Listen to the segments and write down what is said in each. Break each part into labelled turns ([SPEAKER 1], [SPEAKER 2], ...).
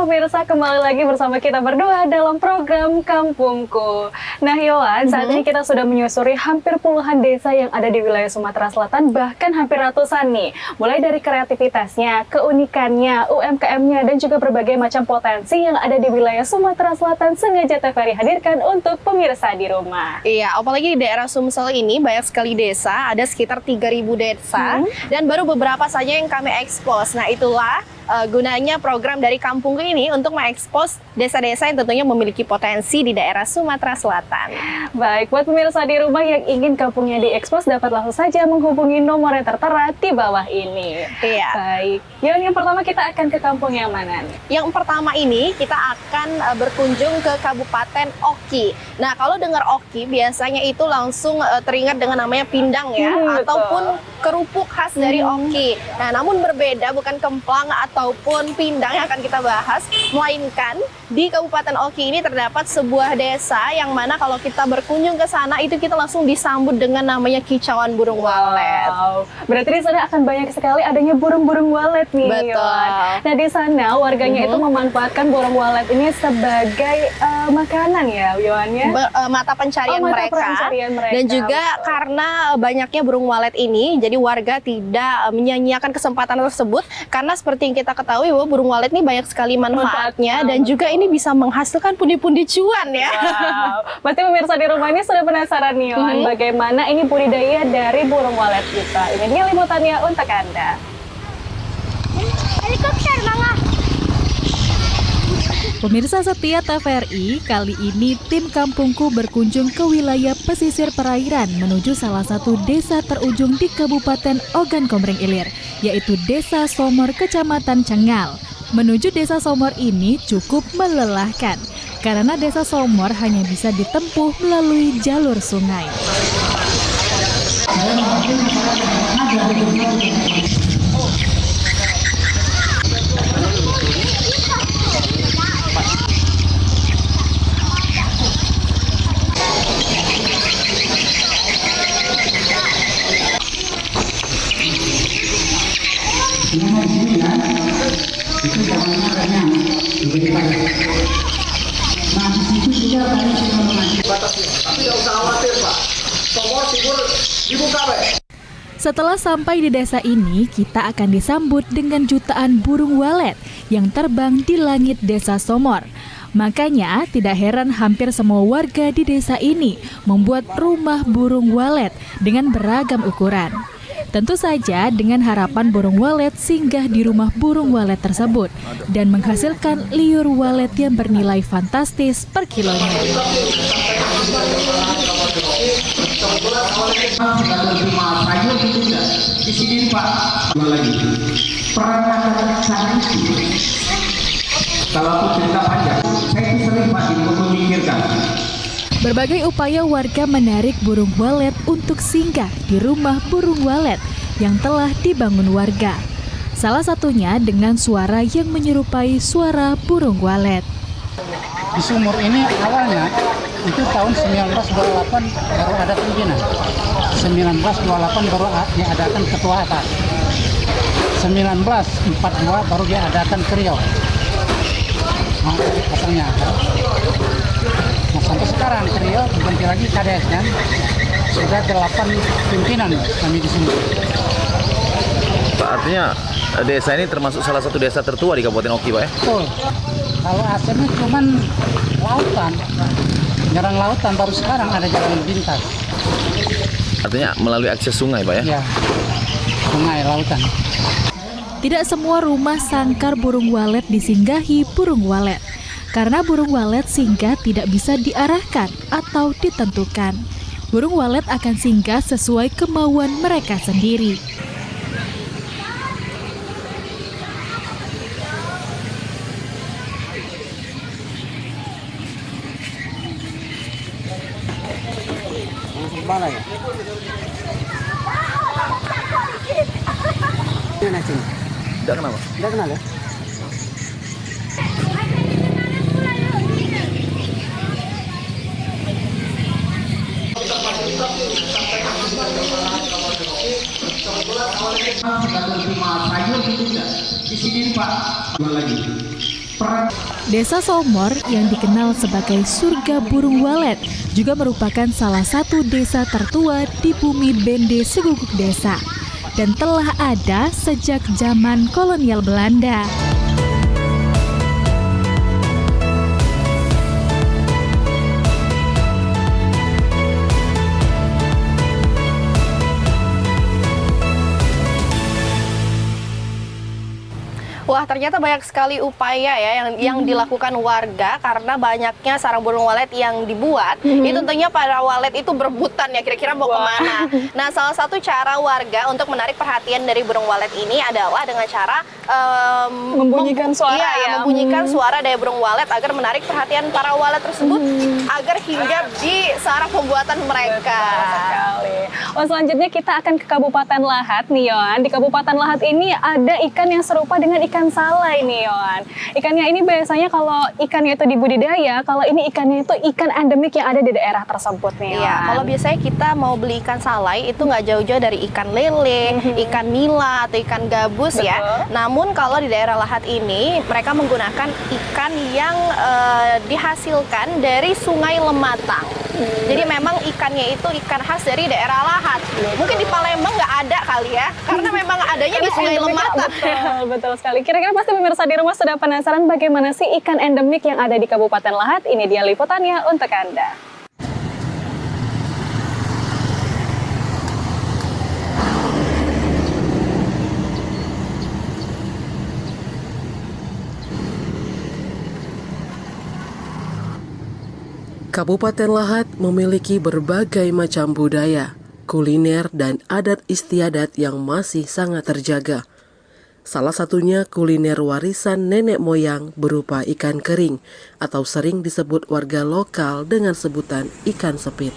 [SPEAKER 1] pemirsa, kembali lagi bersama kita berdua dalam program Kampungku. Nah Yohan, saat ini kita sudah menyusuri hampir puluhan desa yang ada di wilayah Sumatera Selatan, bahkan hampir ratusan nih. Mulai dari kreativitasnya, keunikannya, UMKM-nya, dan juga berbagai macam potensi yang ada di wilayah Sumatera Selatan sengaja TVRI hadirkan untuk pemirsa di rumah.
[SPEAKER 2] Iya, apalagi di daerah Sumsel ini banyak sekali desa, ada sekitar 3.000 desa, dan baru beberapa saja yang kami ekspos. Nah itulah gunanya program dari Kampungku ini untuk mengekspos desa-desa yang tentunya memiliki potensi di daerah Sumatera Selatan.
[SPEAKER 1] Baik, buat pemirsa di rumah yang ingin kampungnya diekspos dapat langsung saja menghubungi nomor yang tertera di bawah ini.
[SPEAKER 2] Iya.
[SPEAKER 1] Baik, yang pertama kita akan ke kampung yang mana nih?
[SPEAKER 2] Yang pertama ini kita akan berkunjung ke Kabupaten Oki. Nah kalau dengar Oki biasanya itu langsung teringat dengan namanya pindang ya, ataupun kerupuk khas dari Oki. Nah namun berbeda, bukan kemplang ataupun pindang yang akan kita bahas, melainkan di Kabupaten Oki ini terdapat sebuah desa yang mana kalau kita berkunjung ke sana itu kita langsung disambut dengan namanya kicauan burung walet.
[SPEAKER 1] Wow, berarti di sana akan banyak sekali adanya burung-burung walet nih.
[SPEAKER 2] Betul.
[SPEAKER 1] Yohan. Nah di sana warganya itu memanfaatkan burung walet ini sebagai makanan ya, Yohan ya?
[SPEAKER 2] Mata pencarian
[SPEAKER 1] mata
[SPEAKER 2] mereka.
[SPEAKER 1] pencarian mereka.
[SPEAKER 2] Dan juga karena banyaknya burung walet ini, jadi warga tidak menyia-nyiakan kesempatan tersebut, karena seperti yang kita ketahui bahwa burung walet ini banyak sekali manfaatnya dan juga ini bisa menghasilkan pundi-pundi cuan ya.
[SPEAKER 1] Wow. Pasti pemirsa di rumah ini sudah penasaran nih Yohan, bagaimana ini budidaya dari burung walet kita. Ini dia liputannya untuk Anda.
[SPEAKER 3] Helikopter, Mama.
[SPEAKER 4] Pemirsa setia TVRI, kali ini tim Kampungku berkunjung ke wilayah pesisir perairan menuju salah satu desa terujung di Kabupaten Ogan Komering Ilir, yaitu Desa Somor, Kecamatan Cengal. Menuju Desa Somor ini cukup melelahkan, karena Desa Somor hanya bisa ditempuh melalui jalur sungai. Setelah sampai di desa ini, kita akan disambut dengan jutaan burung walet yang terbang di langit Desa Somor. Makanya tidak heran hampir semua warga di desa ini membuat rumah burung walet dengan beragam ukuran. Tentu saja dengan harapan burung walet singgah di rumah burung walet tersebut dan menghasilkan liur walet yang bernilai fantastis per kilonya.
[SPEAKER 5] Di sini Pak, lagi peran sana itu. Kalau aku cerita panjang, saya itu sering Pak memikirkan.
[SPEAKER 4] Berbagai upaya warga menarik burung walet untuk singgah di rumah burung walet yang telah dibangun warga. Salah satunya dengan suara yang menyerupai suara burung walet.
[SPEAKER 6] Di sumur ini awalnya itu tahun 1928 baru ada pimpinan. 1928 baru diadakan ketua atas. 1942 baru diadakan kriok. Nah, asalnya. Nah, sampai sekarang kriok diganti lagi kades kan. Sudah 8 pimpinan kami di sini.
[SPEAKER 7] Pak, artinya desa ini termasuk salah satu desa tertua di Kabupaten Oki, Pak ya?
[SPEAKER 6] Betul. Kalau asalnya cuman lautan, jalan lautan, baru sekarang ada jalan lintas.
[SPEAKER 7] Artinya melalui akses sungai, Pak ya?
[SPEAKER 6] Ya, sungai, lautan.
[SPEAKER 4] Tidak semua rumah sangkar burung walet disinggahi burung walet. Karena burung walet singgah tidak bisa diarahkan atau ditentukan. Burung walet akan singgah sesuai kemauan mereka sendiri.
[SPEAKER 6] Mana ya? Ini sini.
[SPEAKER 7] Tidak kenapa?
[SPEAKER 6] Tidak kenal ya?
[SPEAKER 5] Di sini Pak, jual lagi.
[SPEAKER 4] Desa Somor yang dikenal sebagai surga burung walet juga merupakan salah satu desa tertua di bumi Bende Seguguk Desa dan telah ada sejak zaman kolonial Belanda.
[SPEAKER 2] Wah, ternyata banyak sekali upaya ya yang dilakukan warga karena banyaknya sarang burung walet yang dibuat. Itu tentunya para walet itu berebutan ya, kira-kira mau kemana. Nah, salah satu cara warga untuk menarik perhatian dari burung walet ini adalah dengan cara
[SPEAKER 1] Membunyikan suara ya.
[SPEAKER 2] membunyikan suara dari burung walet agar menarik perhatian para walet tersebut agar hinggap di sarang pembuatan mereka.
[SPEAKER 1] Sekali. Oh, selanjutnya kita akan ke Kabupaten Lahat nih, Yohan. Di Kabupaten Lahat ini ada ikan yang serupa dengan ikan salai nih, Yohan. Ikannya ini biasanya kalau ikannya itu dibudidaya, kalau ini ikannya itu ikan endemik yang ada di daerah tersebut nih,
[SPEAKER 2] Iya,
[SPEAKER 1] Yohan.
[SPEAKER 2] kalau biasanya kita mau beli ikan salai itu nggak jauh-jauh dari ikan lele, ikan nila atau ikan gabus ya. Namun kalau di daerah Lahat ini mereka menggunakan ikan yang dihasilkan dari Sungai Lematang. Jadi memang ikannya itu ikan khas dari daerah Lahat. Mungkin di Palembang nggak ada kali ya, karena memang adanya di Sungai Lematang.
[SPEAKER 1] Betul, betul sekali. Kira-kira pasti pemirsa di rumah sudah penasaran bagaimana sih ikan endemik yang ada di Kabupaten Lahat? Ini dia liputannya untuk Anda.
[SPEAKER 3] Kabupaten Lahat memiliki berbagai macam budaya, kuliner, dan adat istiadat yang masih sangat terjaga. Salah satunya kuliner warisan nenek moyang berupa ikan kering atau sering disebut warga lokal dengan sebutan ikan sepit.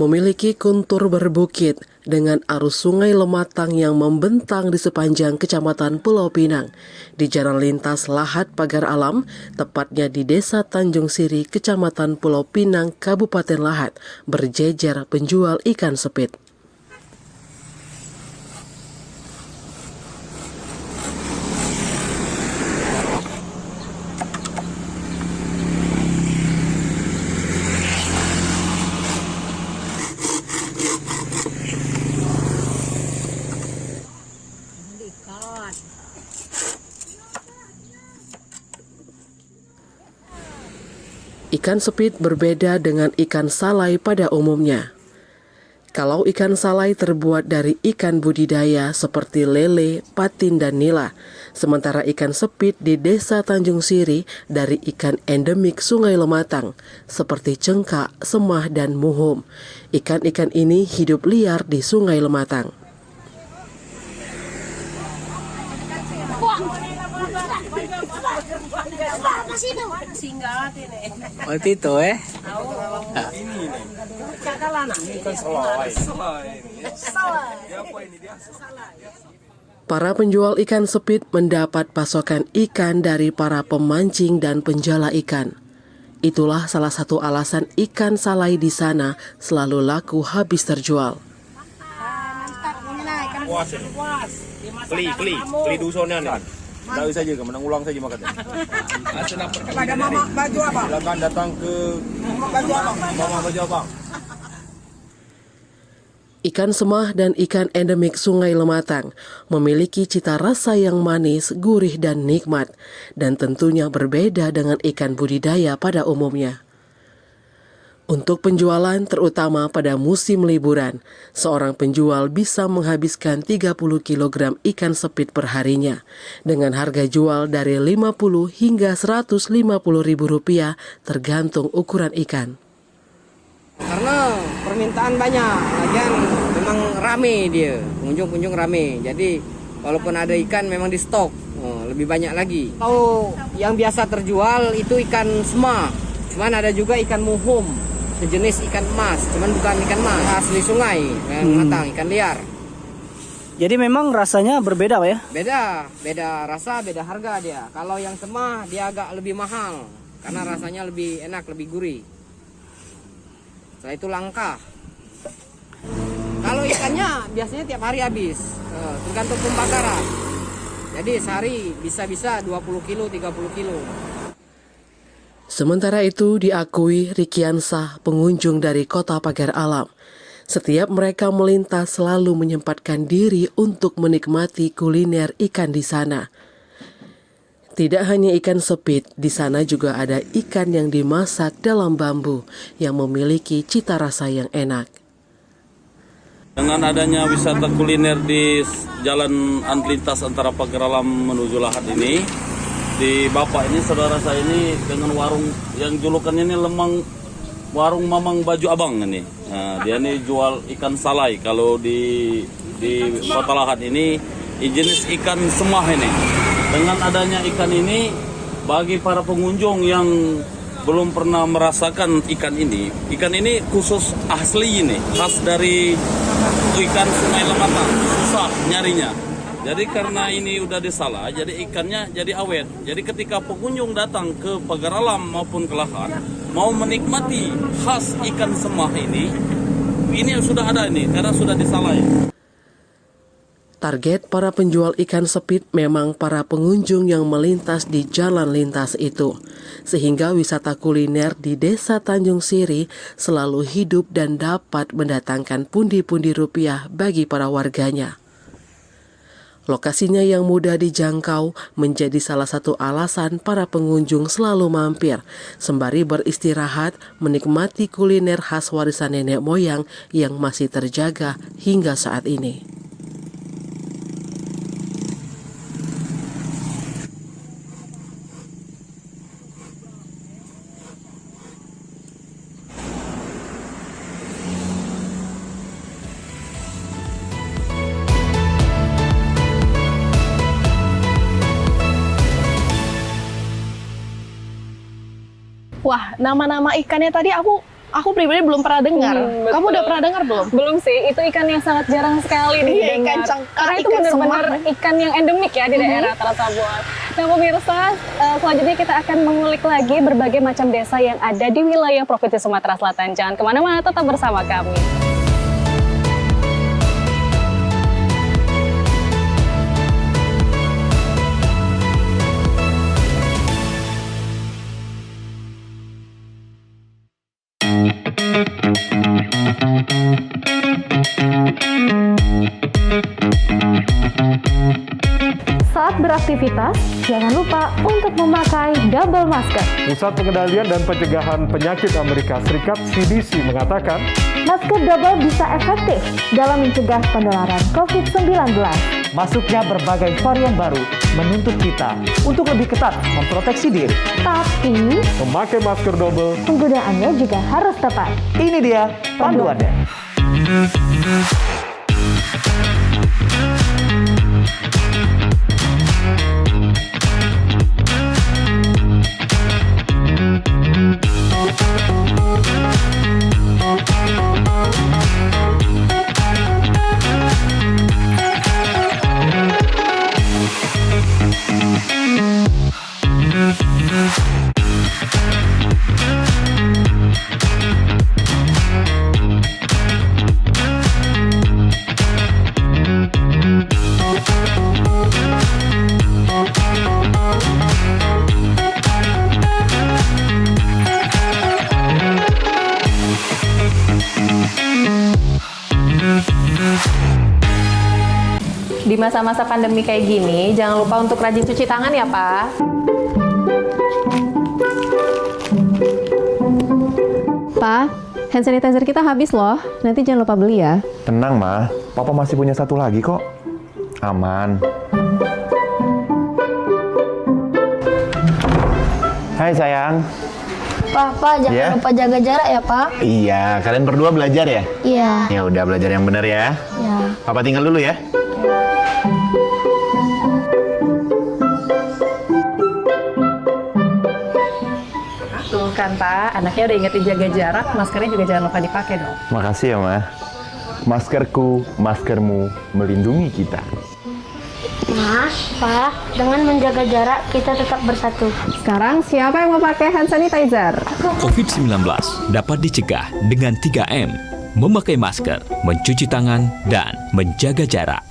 [SPEAKER 3] Memiliki kontur berbukit dengan arus sungai Lematang yang membentang di sepanjang Kecamatan Pulau Pinang, di jalan lintas Lahat Pagar Alam, tepatnya di Desa Tanjung Siri, Kecamatan Pulau Pinang, Kabupaten Lahat, berjejer penjual ikan sepit. Ikan sepit berbeda dengan ikan salai pada umumnya. Kalau ikan salai terbuat dari ikan budidaya seperti lele, patin, dan nila, sementara ikan sepit di Desa Tanjung Siri dari ikan endemik Sungai Lematang seperti cengkak, semah, dan muhum. Ikan-ikan ini hidup liar di Sungai Lematang.
[SPEAKER 6] Oh itu
[SPEAKER 3] Para penjual ikan sepit mendapat pasokan ikan dari para pemancing dan penjala ikan. Itulah salah satu alasan ikan salai di sana selalu laku habis terjual.
[SPEAKER 7] Beli dusunnya nih. Dari saja ke menang ulang saja makannya.
[SPEAKER 8] Pada mama baju apa?
[SPEAKER 7] Silakan datang ke
[SPEAKER 8] Baju apa?
[SPEAKER 7] Mama Baju Abang.
[SPEAKER 3] Ikan semah dan ikan endemik Sungai Lematang memiliki cita rasa yang manis, gurih, dan nikmat, dan tentunya berbeda dengan ikan budidaya pada umumnya. Untuk penjualan, terutama pada musim liburan, seorang penjual bisa menghabiskan 30 kg ikan sepit per harinya, dengan harga jual dari Rp50 hingga Rp150.000 tergantung ukuran ikan.
[SPEAKER 6] karena permintaan banyak, lagian memang rame dia, pengunjung rame. Jadi walaupun ada ikan memang di stok, lebih banyak lagi. Kalau yang biasa terjual itu ikan semah, cuman ada juga ikan muhum.
[SPEAKER 9] sejenis ikan emas, cuman bukan ikan emas, asli sungai, matang, ikan liar.
[SPEAKER 10] Jadi memang rasanya berbeda Pak ya?
[SPEAKER 9] Beda rasa, beda harga dia. Kalau yang semah dia agak lebih mahal karena rasanya lebih enak, lebih gurih. Setelah itu langka. Kalau ikannya biasanya tiap hari habis, tergantung pembakaran. Jadi sehari bisa-bisa 20 kilo, 30 kilo.
[SPEAKER 3] Sementara itu diakui Rikiansah, pengunjung dari Kota Pagar Alam. Setiap mereka melintas selalu menyempatkan diri untuk menikmati kuliner ikan di sana. Tidak hanya ikan sepit, di sana juga ada ikan yang dimasak dalam bambu yang memiliki cita rasa yang enak.
[SPEAKER 11] Dengan adanya wisata kuliner di jalan lintas antara Pagar Alam menuju Lahat ini, di Bapak ini, saudara saya ini dengan warung yang julukannya ini warung Mamang Baju Abang ini. Nah, dia ini jual ikan salai. Kalau di Kota Lahat ini jenis ikan semah ini. Dengan adanya ikan ini, bagi para pengunjung yang belum pernah merasakan ikan ini khusus asli ini, khas dari ikan Sungai Lematang, susah nyarinya. Jadi karena ini udah disalah, jadi ikannya jadi awet. Jadi ketika pengunjung datang ke Pagar Alam maupun ke Lahat, mau menikmati khas ikan semah ini sudah ada ini, karena sudah disalah.
[SPEAKER 3] Target para penjual ikan sepit memang para pengunjung yang melintas di jalan lintas itu. Sehingga wisata kuliner di Desa Tanjung Siri selalu hidup dan dapat mendatangkan pundi-pundi rupiah bagi para warganya. Lokasinya yang mudah dijangkau menjadi salah satu alasan para pengunjung selalu mampir, sembari beristirahat menikmati kuliner khas warisan nenek moyang yang masih terjaga hingga saat ini.
[SPEAKER 2] Wah, nama-nama ikannya tadi aku pribadi belum pernah dengar. Kamu udah pernah dengar belum?
[SPEAKER 1] Belum sih, itu ikan yang sangat jarang sekali didengar.
[SPEAKER 2] Ikan cangkak,
[SPEAKER 1] Karena itu
[SPEAKER 2] ikan
[SPEAKER 1] benar-benar
[SPEAKER 2] semah.
[SPEAKER 1] ikan yang endemik ya di daerah Talasabuan. Nah pemirsa, selanjutnya kita akan mengulik lagi berbagai macam desa yang ada di wilayah Provinsi Sumatera Selatan. Jangan kemana-mana, tetap bersama kami.
[SPEAKER 12] Saat beraktivitas, jangan lupa untuk memakai double masker.
[SPEAKER 13] Pusat Pengendalian dan Pencegahan Penyakit Amerika Serikat (CDC) mengatakan,
[SPEAKER 12] Masker double bisa efektif dalam mencegah penularan COVID-19.
[SPEAKER 14] Masuknya berbagai varian baru menuntut kita untuk lebih ketat memproteksi diri.
[SPEAKER 12] Tapi,
[SPEAKER 13] memakai masker double,
[SPEAKER 12] penggunaannya juga harus tepat.
[SPEAKER 14] Ini dia panduannya.
[SPEAKER 15] Di masa-masa pandemi kayak gini, jangan lupa untuk rajin cuci tangan ya, Pak.
[SPEAKER 16] Pak, hand sanitizer kita habis loh. Nanti jangan lupa beli ya.
[SPEAKER 17] Tenang, Ma. Papa masih punya satu lagi kok. Aman. Hai, sayang.
[SPEAKER 18] Papa, jangan lupa jaga jarak ya, Pak.
[SPEAKER 17] Iya, kalian berdua belajar ya?
[SPEAKER 18] Iya.
[SPEAKER 17] Ya udah, belajar yang benar ya.
[SPEAKER 18] Ya.
[SPEAKER 17] Papa tinggal dulu ya.
[SPEAKER 15] kan Pak, anaknya udah ingetin jaga jarak, maskernya juga jangan lupa dipakai dong.
[SPEAKER 17] Makasih ya, Ma. Maskerku, maskermu melindungi kita.
[SPEAKER 18] Mas, Pak, dengan menjaga jarak kita tetap bersatu.
[SPEAKER 16] Sekarang siapa yang mau pakai hand sanitizer?
[SPEAKER 19] COVID-19 dapat dicegah dengan 3M, memakai masker, mencuci tangan, dan menjaga jarak.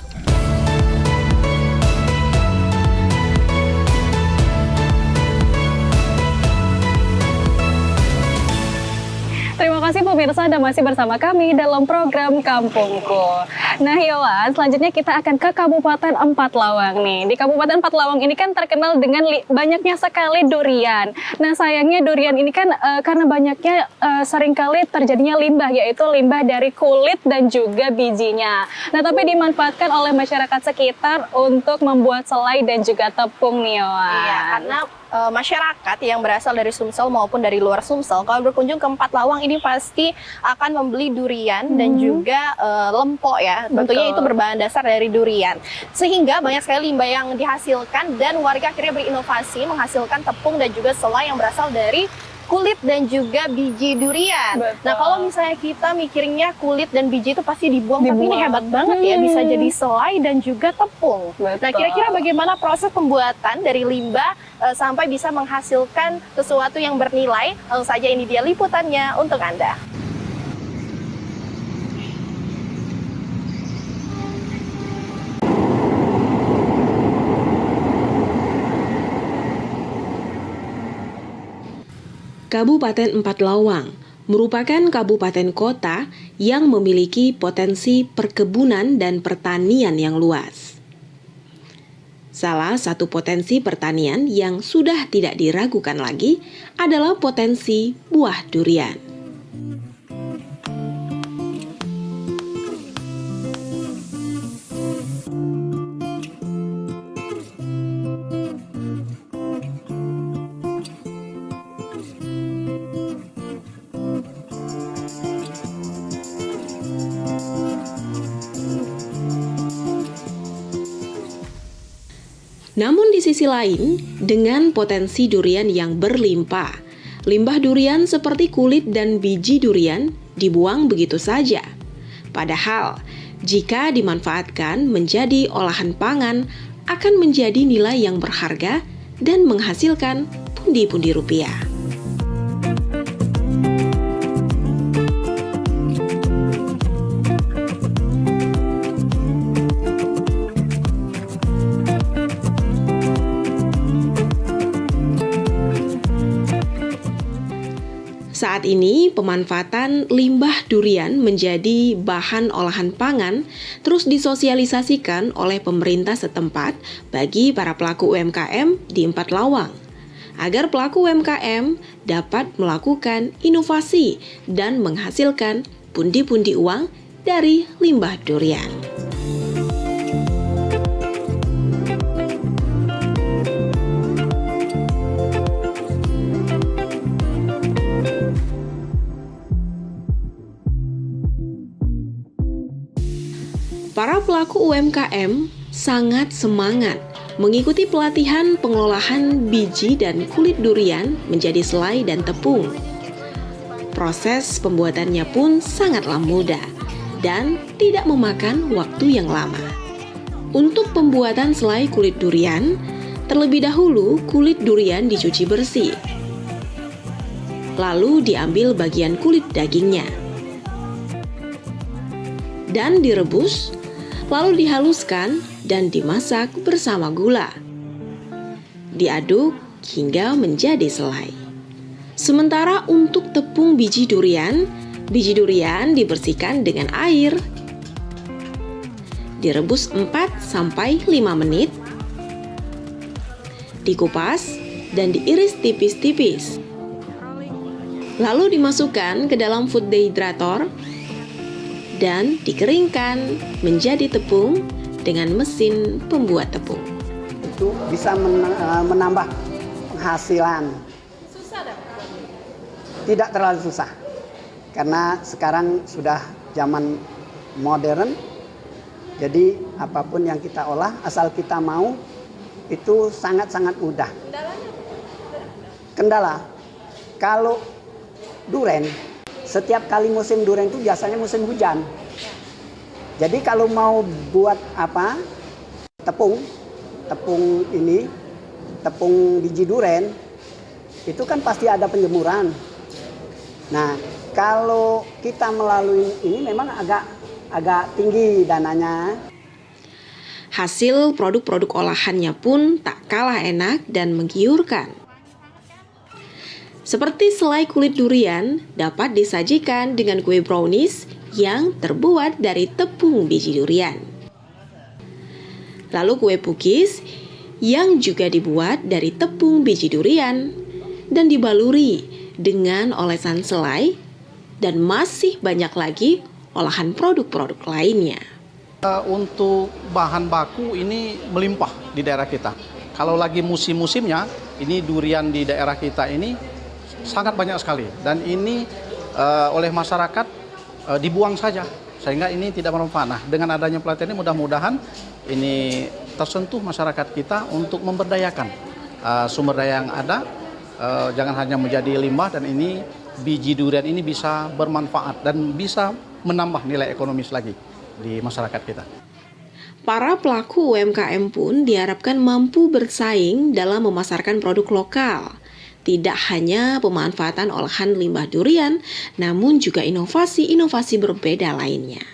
[SPEAKER 1] Terima kasih pemirsa, Anda masih bersama kami dalam program Kampungku. Nah Yohan, selanjutnya kita akan ke Kabupaten Empat Lawang nih. Di Kabupaten Empat Lawang ini kan terkenal dengan banyaknya sekali durian. Nah sayangnya durian ini kan karena banyaknya seringkali terjadinya limbah, yaitu limbah dari kulit dan juga bijinya. Nah tapi dimanfaatkan oleh masyarakat sekitar untuk membuat selai dan juga tepung nih Yohan.
[SPEAKER 2] Iya, karena masyarakat yang berasal dari Sumsel maupun dari luar Sumsel kalau berkunjung ke Empat Lawang ini pasti akan membeli durian dan juga lempok ya. Tentunya itu berbahan dasar dari durian. Sehingga banyak sekali limbah yang dihasilkan dan warga akhirnya berinovasi menghasilkan tepung dan juga selai yang berasal dari kulit dan juga biji durian. Betul. Nah kalau misalnya kita mikirnya kulit dan biji itu pasti dibuang. Tapi ini hebat banget ya, bisa jadi selai dan juga tepung. Betul. Nah kira-kira bagaimana proses pembuatan dari limbah sampai bisa menghasilkan sesuatu yang bernilai? Langsung saja ini dia liputannya untuk Anda.
[SPEAKER 20] Kabupaten Empat Lawang merupakan kabupaten kota yang memiliki potensi perkebunan dan pertanian yang luas. Salah satu potensi pertanian yang sudah tidak diragukan lagi adalah potensi buah durian. Namun di sisi lain, dengan potensi durian yang berlimpah, limbah durian seperti kulit dan biji durian dibuang begitu saja. Padahal, jika dimanfaatkan menjadi olahan pangan, akan menjadi nilai yang berharga dan menghasilkan pundi-pundi rupiah. Saat ini, pemanfaatan limbah durian menjadi bahan olahan pangan terus disosialisasikan oleh pemerintah setempat bagi para pelaku UMKM di Empat Lawang, agar pelaku UMKM dapat melakukan inovasi dan menghasilkan pundi-pundi uang dari limbah durian. Para pelaku UMKM sangat semangat mengikuti pelatihan pengelolaan biji dan kulit durian menjadi selai dan tepung. Proses pembuatannya pun sangatlah mudah dan tidak memakan waktu yang lama. Untuk pembuatan selai kulit durian, terlebih dahulu kulit durian dicuci bersih. Lalu diambil bagian kulit dagingnya dan direbus, lalu dihaluskan dan dimasak bersama gula. Diaduk hingga menjadi selai. Sementara untuk tepung biji durian dibersihkan dengan air. Direbus 4-5 menit. Dikupas dan diiris tipis-tipis. Lalu dimasukkan ke dalam food dehydrator dan dikeringkan menjadi tepung dengan mesin pembuat tepung.
[SPEAKER 21] Itu bisa menambah penghasilan.
[SPEAKER 2] Susah dah?
[SPEAKER 21] Tidak terlalu susah, karena sekarang sudah zaman modern. Jadi apapun yang kita olah, asal kita mau, itu sangat-sangat mudah. Kendala kalau duren, setiap kali musim duren itu biasanya musim hujan. Jadi kalau mau buat tepung biji duren, itu kan pasti ada penjemuran. Nah, kalau kita melalui ini memang agak tinggi dananya.
[SPEAKER 20] Hasil produk-produk olahannya pun tak kalah enak dan menggiurkan. Seperti selai kulit durian dapat disajikan dengan kue brownies yang terbuat dari tepung biji durian. Lalu kue pukis yang juga dibuat dari tepung biji durian dan dibaluri dengan olesan selai, dan masih banyak lagi olahan produk-produk lainnya.
[SPEAKER 5] Untuk bahan baku ini melimpah di daerah kita. Kalau lagi musim-musimnya, ini durian di daerah kita ini sangat banyak sekali. Dan ini oleh masyarakat dibuang saja, sehingga ini tidak bermanfaat. Nah, dengan adanya pelatihan ini mudah-mudahan ini tersentuh masyarakat kita untuk memberdayakan sumber daya yang ada. Jangan hanya menjadi limbah, dan ini biji durian ini bisa bermanfaat dan bisa menambah nilai ekonomis lagi di masyarakat kita.
[SPEAKER 20] Para pelaku UMKM pun diharapkan mampu bersaing dalam memasarkan produk lokal. Tidak hanya pemanfaatan olahan limbah durian, namun juga inovasi-inovasi berbeda lainnya.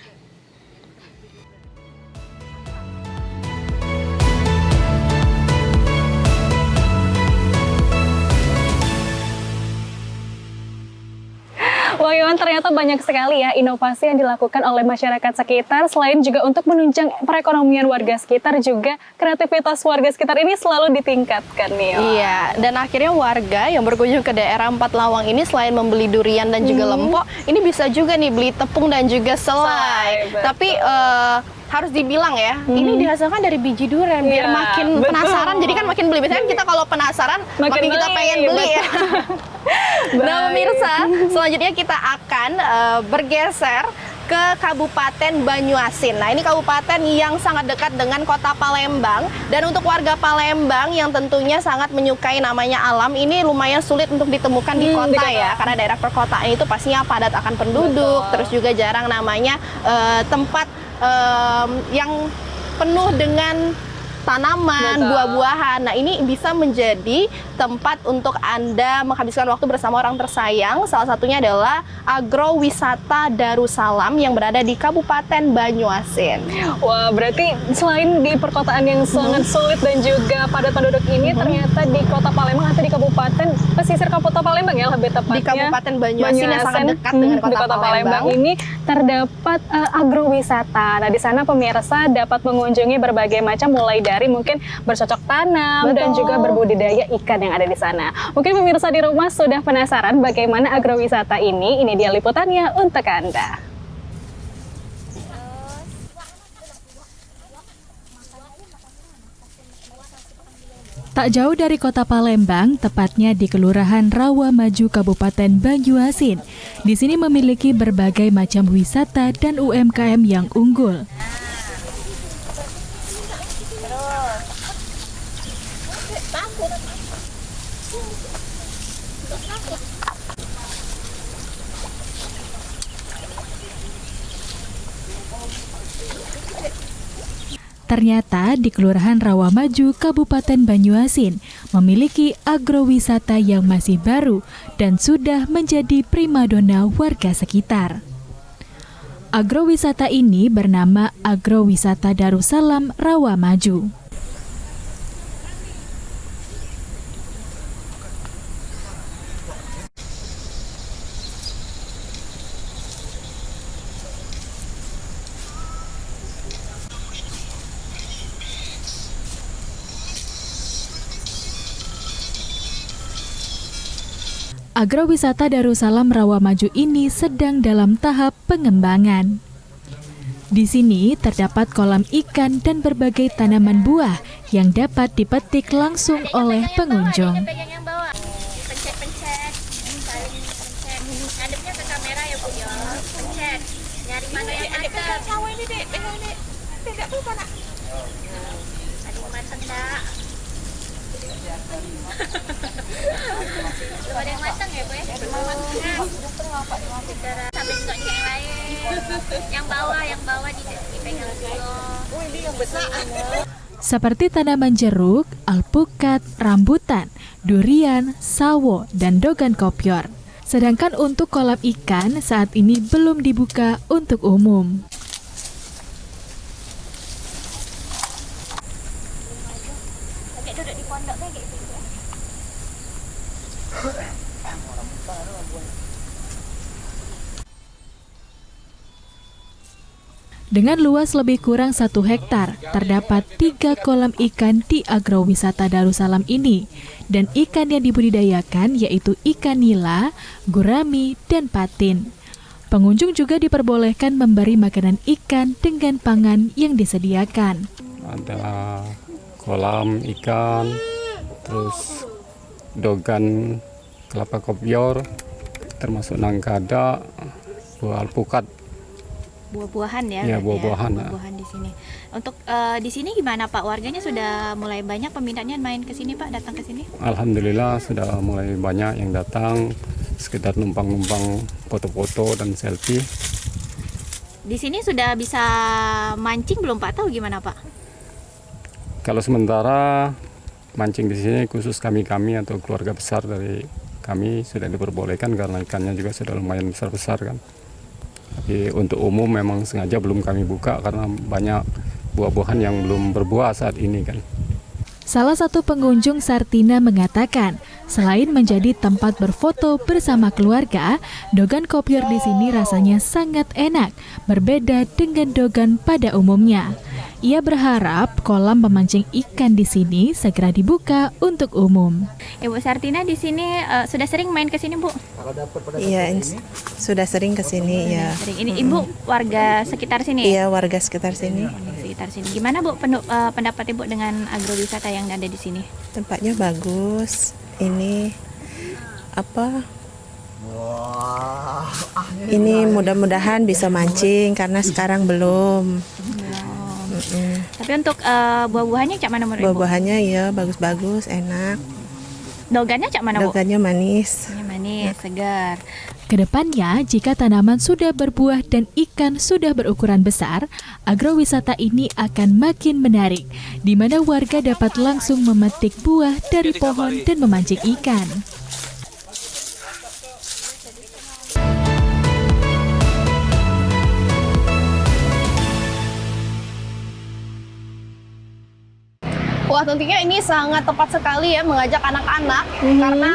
[SPEAKER 1] Wah, Yohan, ternyata banyak sekali ya inovasi yang dilakukan oleh masyarakat sekitar. Selain juga untuk menunjang perekonomian warga sekitar, juga kreativitas warga sekitar ini selalu ditingkatkan nih, Yohan.
[SPEAKER 2] Iya, dan akhirnya warga yang berkunjung ke daerah Empat Lawang ini selain membeli durian dan juga lempok, ini bisa juga nih beli tepung dan juga selai. Tapi harus dibilang ya, ini dihasilkan dari biji durian, biar makin penasaran, jadi kan makin beli. Biasanya kan kita kalau penasaran makin kita pengen beli ya. Nah, pemirsa, selanjutnya kita akan bergeser ke Kabupaten Banyuasin. Nah, ini kabupaten yang sangat dekat dengan kota Palembang, dan untuk warga Palembang yang tentunya sangat menyukai namanya alam, ini lumayan sulit untuk ditemukan di kota ya, karena daerah perkotaan itu pastinya padat akan penduduk. Terus juga jarang namanya tempat yang penuh dengan tanaman, buah-buahan. Nah, ini bisa menjadi tempat untuk Anda menghabiskan waktu bersama orang tersayang. Salah satunya adalah Agrowisata Darussalam yang berada di Kabupaten Banyuasin.
[SPEAKER 1] Wah, berarti selain di perkotaan yang sangat sulit dan juga padat penduduk ini, ternyata di kota Palembang atau di kabupaten pesisir Kota Palembang ya lebih tepatnya,
[SPEAKER 2] di Kabupaten Banyuasin yang sangat dekat dengan kota Palembang
[SPEAKER 1] ini terdapat agrowisata. Nah, di sana pemirsa dapat mengunjungi berbagai macam, mulai dari mungkin bercocok tanam dan juga berbudidaya ikan yang ada di sana. Mungkin pemirsa di rumah sudah penasaran bagaimana agrowisata ini. Ini dia liputannya untuk Anda.
[SPEAKER 4] Tak jauh dari kota Palembang, tepatnya di Kelurahan Rawamaju, Kabupaten Banyuasin. Di sini memiliki berbagai macam wisata dan UMKM yang unggul. Ternyata di Kelurahan Rawamaju, Kabupaten Banyuasin memiliki agrowisata yang masih baru dan sudah menjadi primadona warga sekitar. Agrowisata ini bernama Agrowisata Darussalam Rawamaju. Agrowisata Darussalam Rawamaju ini sedang dalam tahap pengembangan. Di sini terdapat kolam ikan dan berbagai tanaman buah yang dapat dipetik langsung oleh pengunjung.
[SPEAKER 22] Ngadepnya ke kamera ya Bu ya. Pencet. Nyari mana yang matang. Sawo ini Dek, ini. Tidak apa nak. Ada matang tak? Belum ada yang matang ya, Bu ya? Belum matang. Sampai juga yang lain. Yang bawah dipegang dulu. Oh, ini yang besar.
[SPEAKER 4] Seperti tanaman jeruk, alpukat, rambutan, durian, sawo, dan dogan kopior. Sedangkan untuk kolam ikan saat ini belum dibuka untuk umum.
[SPEAKER 22] Duduk di pondok kayak gitu.
[SPEAKER 4] Dengan luas lebih kurang 1 hektar, terdapat 3 kolam ikan di agrowisata Darussalam ini. Dan ikan yang dibudidayakan yaitu ikan nila, gurami, dan patin. Pengunjung juga diperbolehkan memberi makanan ikan dengan pangan yang disediakan.
[SPEAKER 7] Ada kolam ikan, terus dogan kelapa kopior, termasuk nangkada, buah alpukat.
[SPEAKER 22] Buah-buahan ya?
[SPEAKER 7] Iya, buah-buahan.
[SPEAKER 22] Buah-buahan di sini. Untuk di sini gimana Pak? Warganya sudah mulai banyak peminatnya main ke sini Pak, datang ke sini?
[SPEAKER 7] Alhamdulillah sudah mulai banyak yang datang, sekedar numpang-numpang foto-foto dan selfie.
[SPEAKER 22] Di sini sudah bisa mancing belum Pak? Tahu gimana Pak?
[SPEAKER 7] Kalau sementara mancing di sini khusus kami atau keluarga besar dari kami sudah diperbolehkan karena ikannya juga sudah lumayan besar-besar kan. Tapi untuk umum memang sengaja belum kami buka karena banyak buah-buahan yang belum berbuah saat ini kan.
[SPEAKER 4] Salah satu pengunjung Sartina mengatakan, selain menjadi tempat berfoto bersama keluarga, dogan kopior di sini rasanya sangat enak, berbeda dengan dogan pada umumnya. Ia berharap kolam pemancing ikan di sini segera dibuka untuk umum.
[SPEAKER 22] Ibu Sartina di sini sudah sering main ke sini Bu?
[SPEAKER 8] Iya, sudah sering ke sini ya.
[SPEAKER 22] Ini Ibu warga sekitar sini?
[SPEAKER 8] Iya, warga sekitar sini.
[SPEAKER 22] Sekitar sini. Gimana Bu pendapat Ibu dengan agrowisata yang ada di sini?
[SPEAKER 8] Tempatnya bagus. Ini apa? Ini mudah-mudahan bisa mancing karena sekarang belum.
[SPEAKER 22] Tapi untuk buah-buahannya cak mana menurut Ibu?
[SPEAKER 8] Buah-buahannya ya bagus-bagus, enak.
[SPEAKER 22] Dogannya cak mana Bu?
[SPEAKER 8] Dogannya manis.
[SPEAKER 22] Manis, segar.
[SPEAKER 4] Kedepannya, jika tanaman sudah berbuah dan ikan sudah berukuran besar, agrowisata ini akan makin menarik, di mana warga dapat langsung memetik buah dari pohon dan memancing ikan.
[SPEAKER 2] Wah, tentunya ini sangat tepat sekali ya mengajak anak-anak karena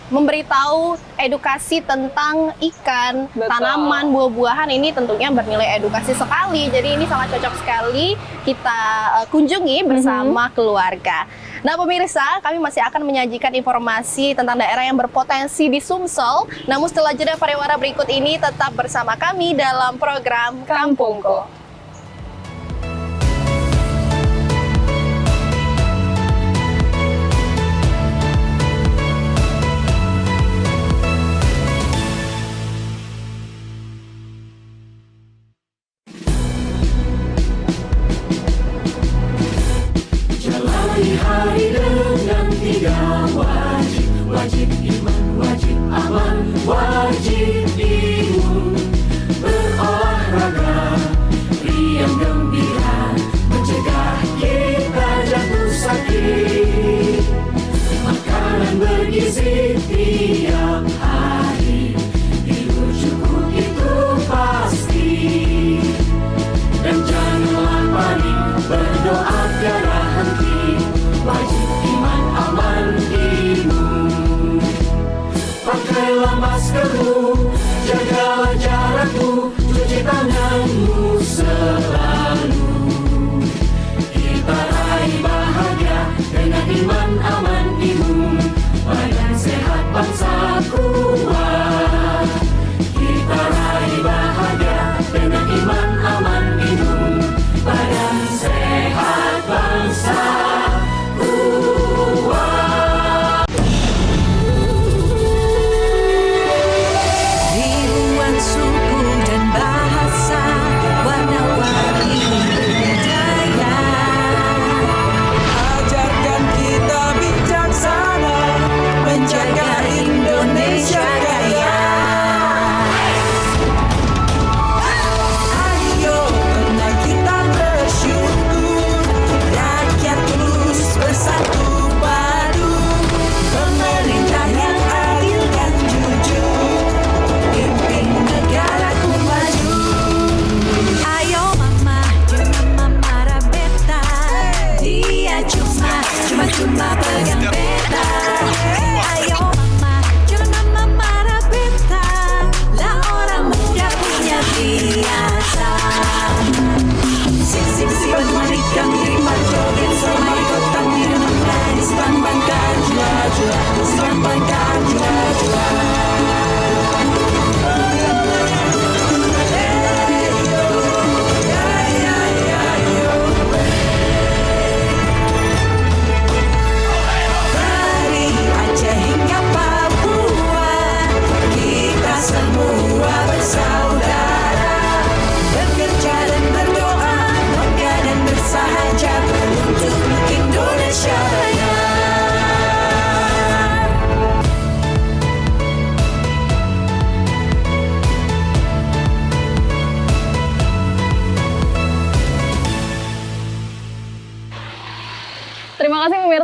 [SPEAKER 2] memberitahu edukasi tentang ikan, tanaman, buah-buahan ini tentunya bernilai edukasi sekali. Jadi ini sangat cocok sekali kita kunjungi bersama keluarga. Nah pemirsa, kami masih akan menyajikan informasi tentang daerah yang berpotensi di Sumsel. Namun setelah jeda pariwara berikut ini tetap bersama kami dalam program Kampungku.
[SPEAKER 23] Hari dengan 3 wajib, wajib iman, wajib aman, wajib imun. Berolahraga, riang gembira, mencegah kita jatuh sakit. Makanan bergizi tiap hari, tidur cukup itu pasti. Dan janganlah panik, berdoa tiada henti. Wajib iman, aman, imun. Pakailah maskermu, jagalah jarakmu, cuci tanganmu selalu. Kita raih bahagia dengan iman, aman, imun. Badan sehat, bangsa kuat. Kita raih bahagia dengan iman, aman, imun. Badan sehat, bangsa kuat.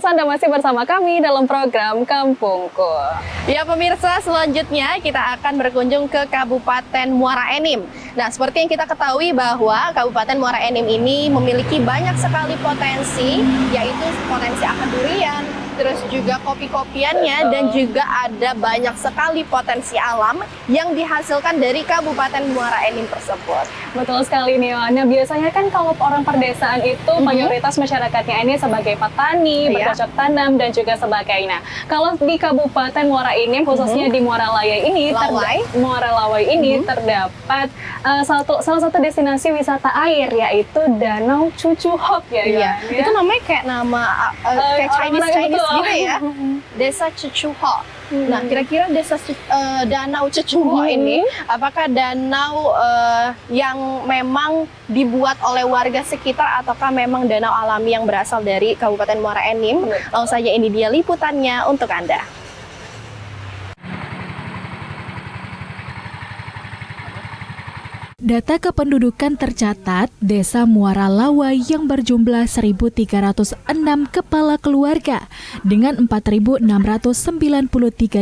[SPEAKER 1] Anda masih bersama kami dalam program Kampungku.
[SPEAKER 2] Ya pemirsa, selanjutnya kita akan berkunjung ke Kabupaten Muara Enim. Nah, seperti yang kita ketahui bahwa Kabupaten Muara Enim ini memiliki banyak sekali potensi, yaitu potensi akan durian, terus juga kopi-kopiannya, dan juga ada banyak sekali potensi alam yang dihasilkan dari Kabupaten Muara Enim tersebut.
[SPEAKER 1] Betul sekali nih, Nah biasanya kan kalau orang perdesaan itu mayoritas masyarakatnya ini sebagai petani, bercocok tanam dan juga sebagainya. Kalau di Kabupaten Muara Enim, khususnya di Muara Lawai ini, terdapat salah satu destinasi wisata air, yaitu Danau Cucuhok ya.
[SPEAKER 2] Itu namanya kayak nama kayak Chinese gitu ya. Desa Cucuhok. Nah, kira-kira Danau Cucuhok ini apakah danau yang memang dibuat oleh warga sekitar ataukah memang danau alami yang berasal dari Kabupaten Muara Enim? Langsung saja ini dia liputannya untuk Anda.
[SPEAKER 4] Data kependudukan tercatat, Desa Muara Lawai yang berjumlah 1.306 kepala keluarga dengan 4.693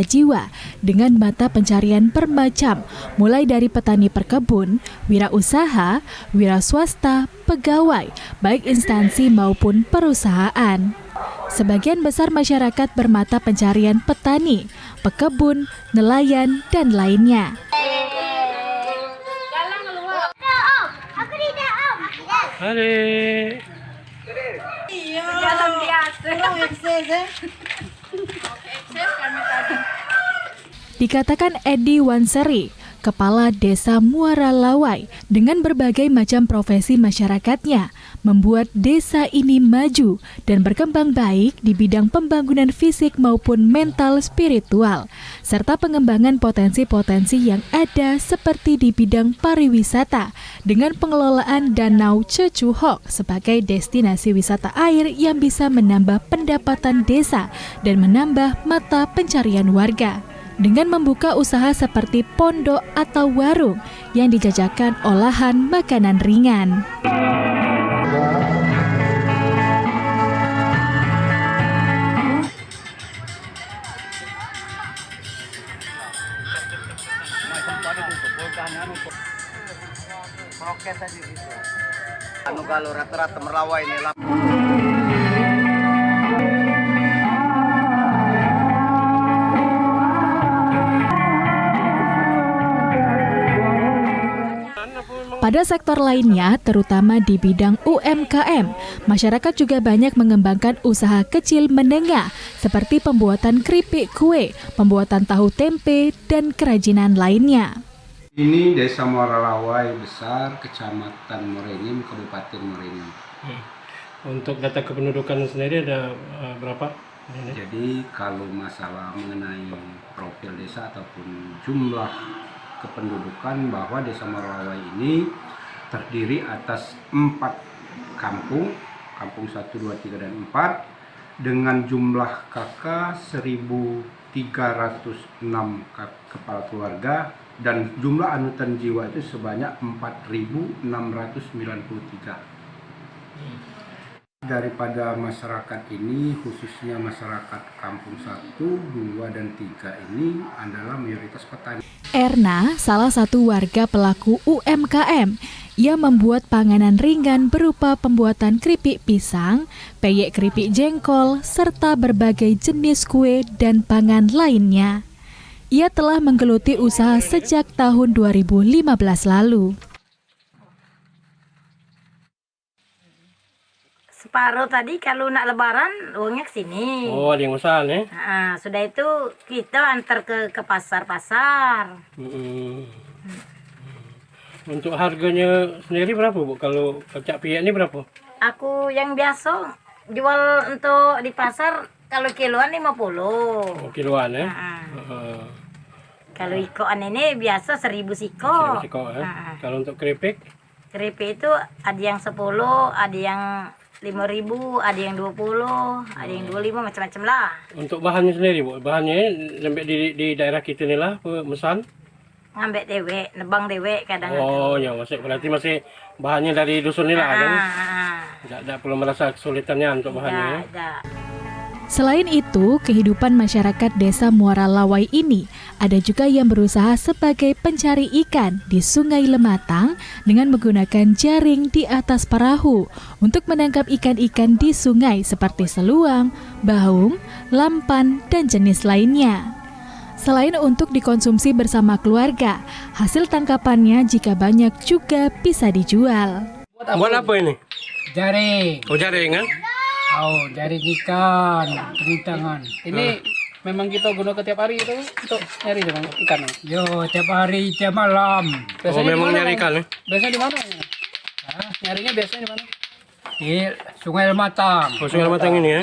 [SPEAKER 4] jiwa dengan mata pencarian bermacam, mulai dari petani perkebun, wirausaha, wira swasta, pegawai, baik instansi maupun perusahaan. Sebagian besar masyarakat bermata pencarian petani, pekebun, nelayan, dan lainnya. Dikatakan Edi Wanseri, Kepala Desa Muara Lawai, dengan berbagai macam profesi masyarakatnya, membuat desa ini maju dan berkembang baik di bidang pembangunan fisik maupun mental spiritual, serta pengembangan potensi-potensi yang ada seperti di bidang pariwisata dengan pengelolaan Danau Cucuhok sebagai destinasi wisata air yang bisa menambah pendapatan desa dan menambah mata pencarian warga. Dengan membuka usaha seperti pondok atau warung yang dijajakan olahan makanan ringan.
[SPEAKER 6] Kalau rata-rata merlawai ini lah.
[SPEAKER 4] Pada sektor lainnya, terutama di bidang UMKM, masyarakat juga banyak mengembangkan usaha kecil menengah seperti pembuatan keripik kue, pembuatan tahu tempe, dan kerajinan lainnya.
[SPEAKER 9] Ini Desa Muara Lawai Besar, Kecamatan Muara Enim, Kabupaten Muara Enim.
[SPEAKER 10] Untuk data kependudukan sendiri ada berapa?
[SPEAKER 9] Jadi kalau masalah mengenai profil desa ataupun jumlah kependudukan, bahwa Desa Muara Lawai ini terdiri atas 4 kampung, kampung 1, 2, 3, dan 4, dengan jumlah KK 1.306 kepala keluarga, dan jumlah anutan jiwa itu sebanyak 4.693. Daripada masyarakat ini, khususnya masyarakat kampung 1, 2, dan 3 ini adalah mayoritas petani.
[SPEAKER 4] Erna, salah satu warga pelaku UMKM, ia membuat panganan ringan berupa pembuatan keripik pisang, peyek keripik jengkol, serta berbagai jenis kue dan pangan lainnya. Ia telah menggeluti usaha sejak tahun 2015 lalu.
[SPEAKER 24] Separuh tadi kalau nak lebaran uangnya ke sini.
[SPEAKER 10] Oh, ada yang pesan ya?
[SPEAKER 24] Nah, sudah itu kita antar ke pasar-pasar.
[SPEAKER 10] Untuk harganya sendiri berapa, Bu? Kalau kecap piyek ini berapa?
[SPEAKER 24] Aku yang biasa jual untuk di pasar kalau kiloan 50.
[SPEAKER 10] Oh, kiloan ya?
[SPEAKER 24] Kalau ikoan ini biasa 1.000 siko.
[SPEAKER 10] 1.000 siko ya? Kalau untuk keripik?
[SPEAKER 24] Keripik itu ada yang 10, ada yang 5.000, ada yang 20, ada yang 25, macam-macam lah.
[SPEAKER 10] Untuk bahannya sendiri, Bu? Bahannya sampai di daerah kita ni lah, mesan?
[SPEAKER 24] Ngambil dewek, nebang dewek kadang.
[SPEAKER 10] Oh, ya, berarti masih bahannya dari dusun ni lah kan? Tak perlu merasa kesulitannya untuk bahannya.
[SPEAKER 24] Tak.
[SPEAKER 4] Selain itu, kehidupan masyarakat desa Muara Lawai ini ada juga yang berusaha sebagai pencari ikan di Sungai Lematang dengan menggunakan jaring di atas perahu untuk menangkap ikan-ikan di sungai seperti seluang, bahung, lampan, dan jenis lainnya. Selain untuk dikonsumsi bersama keluarga, hasil tangkapannya jika banyak juga bisa dijual.
[SPEAKER 10] Buat apa ini?
[SPEAKER 3] Jaring.
[SPEAKER 10] Oh, jaring kan?
[SPEAKER 3] Oh, jaring ikan, rintangan. Ini memang kita gunakan tiap hari itu untuk nyari ikan. Yo, tiap hari, tiap malam.
[SPEAKER 10] Biasanya memang nyari ikan.
[SPEAKER 3] Biasanya di mana? Nyarinya biasanya di mana? Di Sungai Lematang.
[SPEAKER 10] Oh, Sungai Lematang ini ya.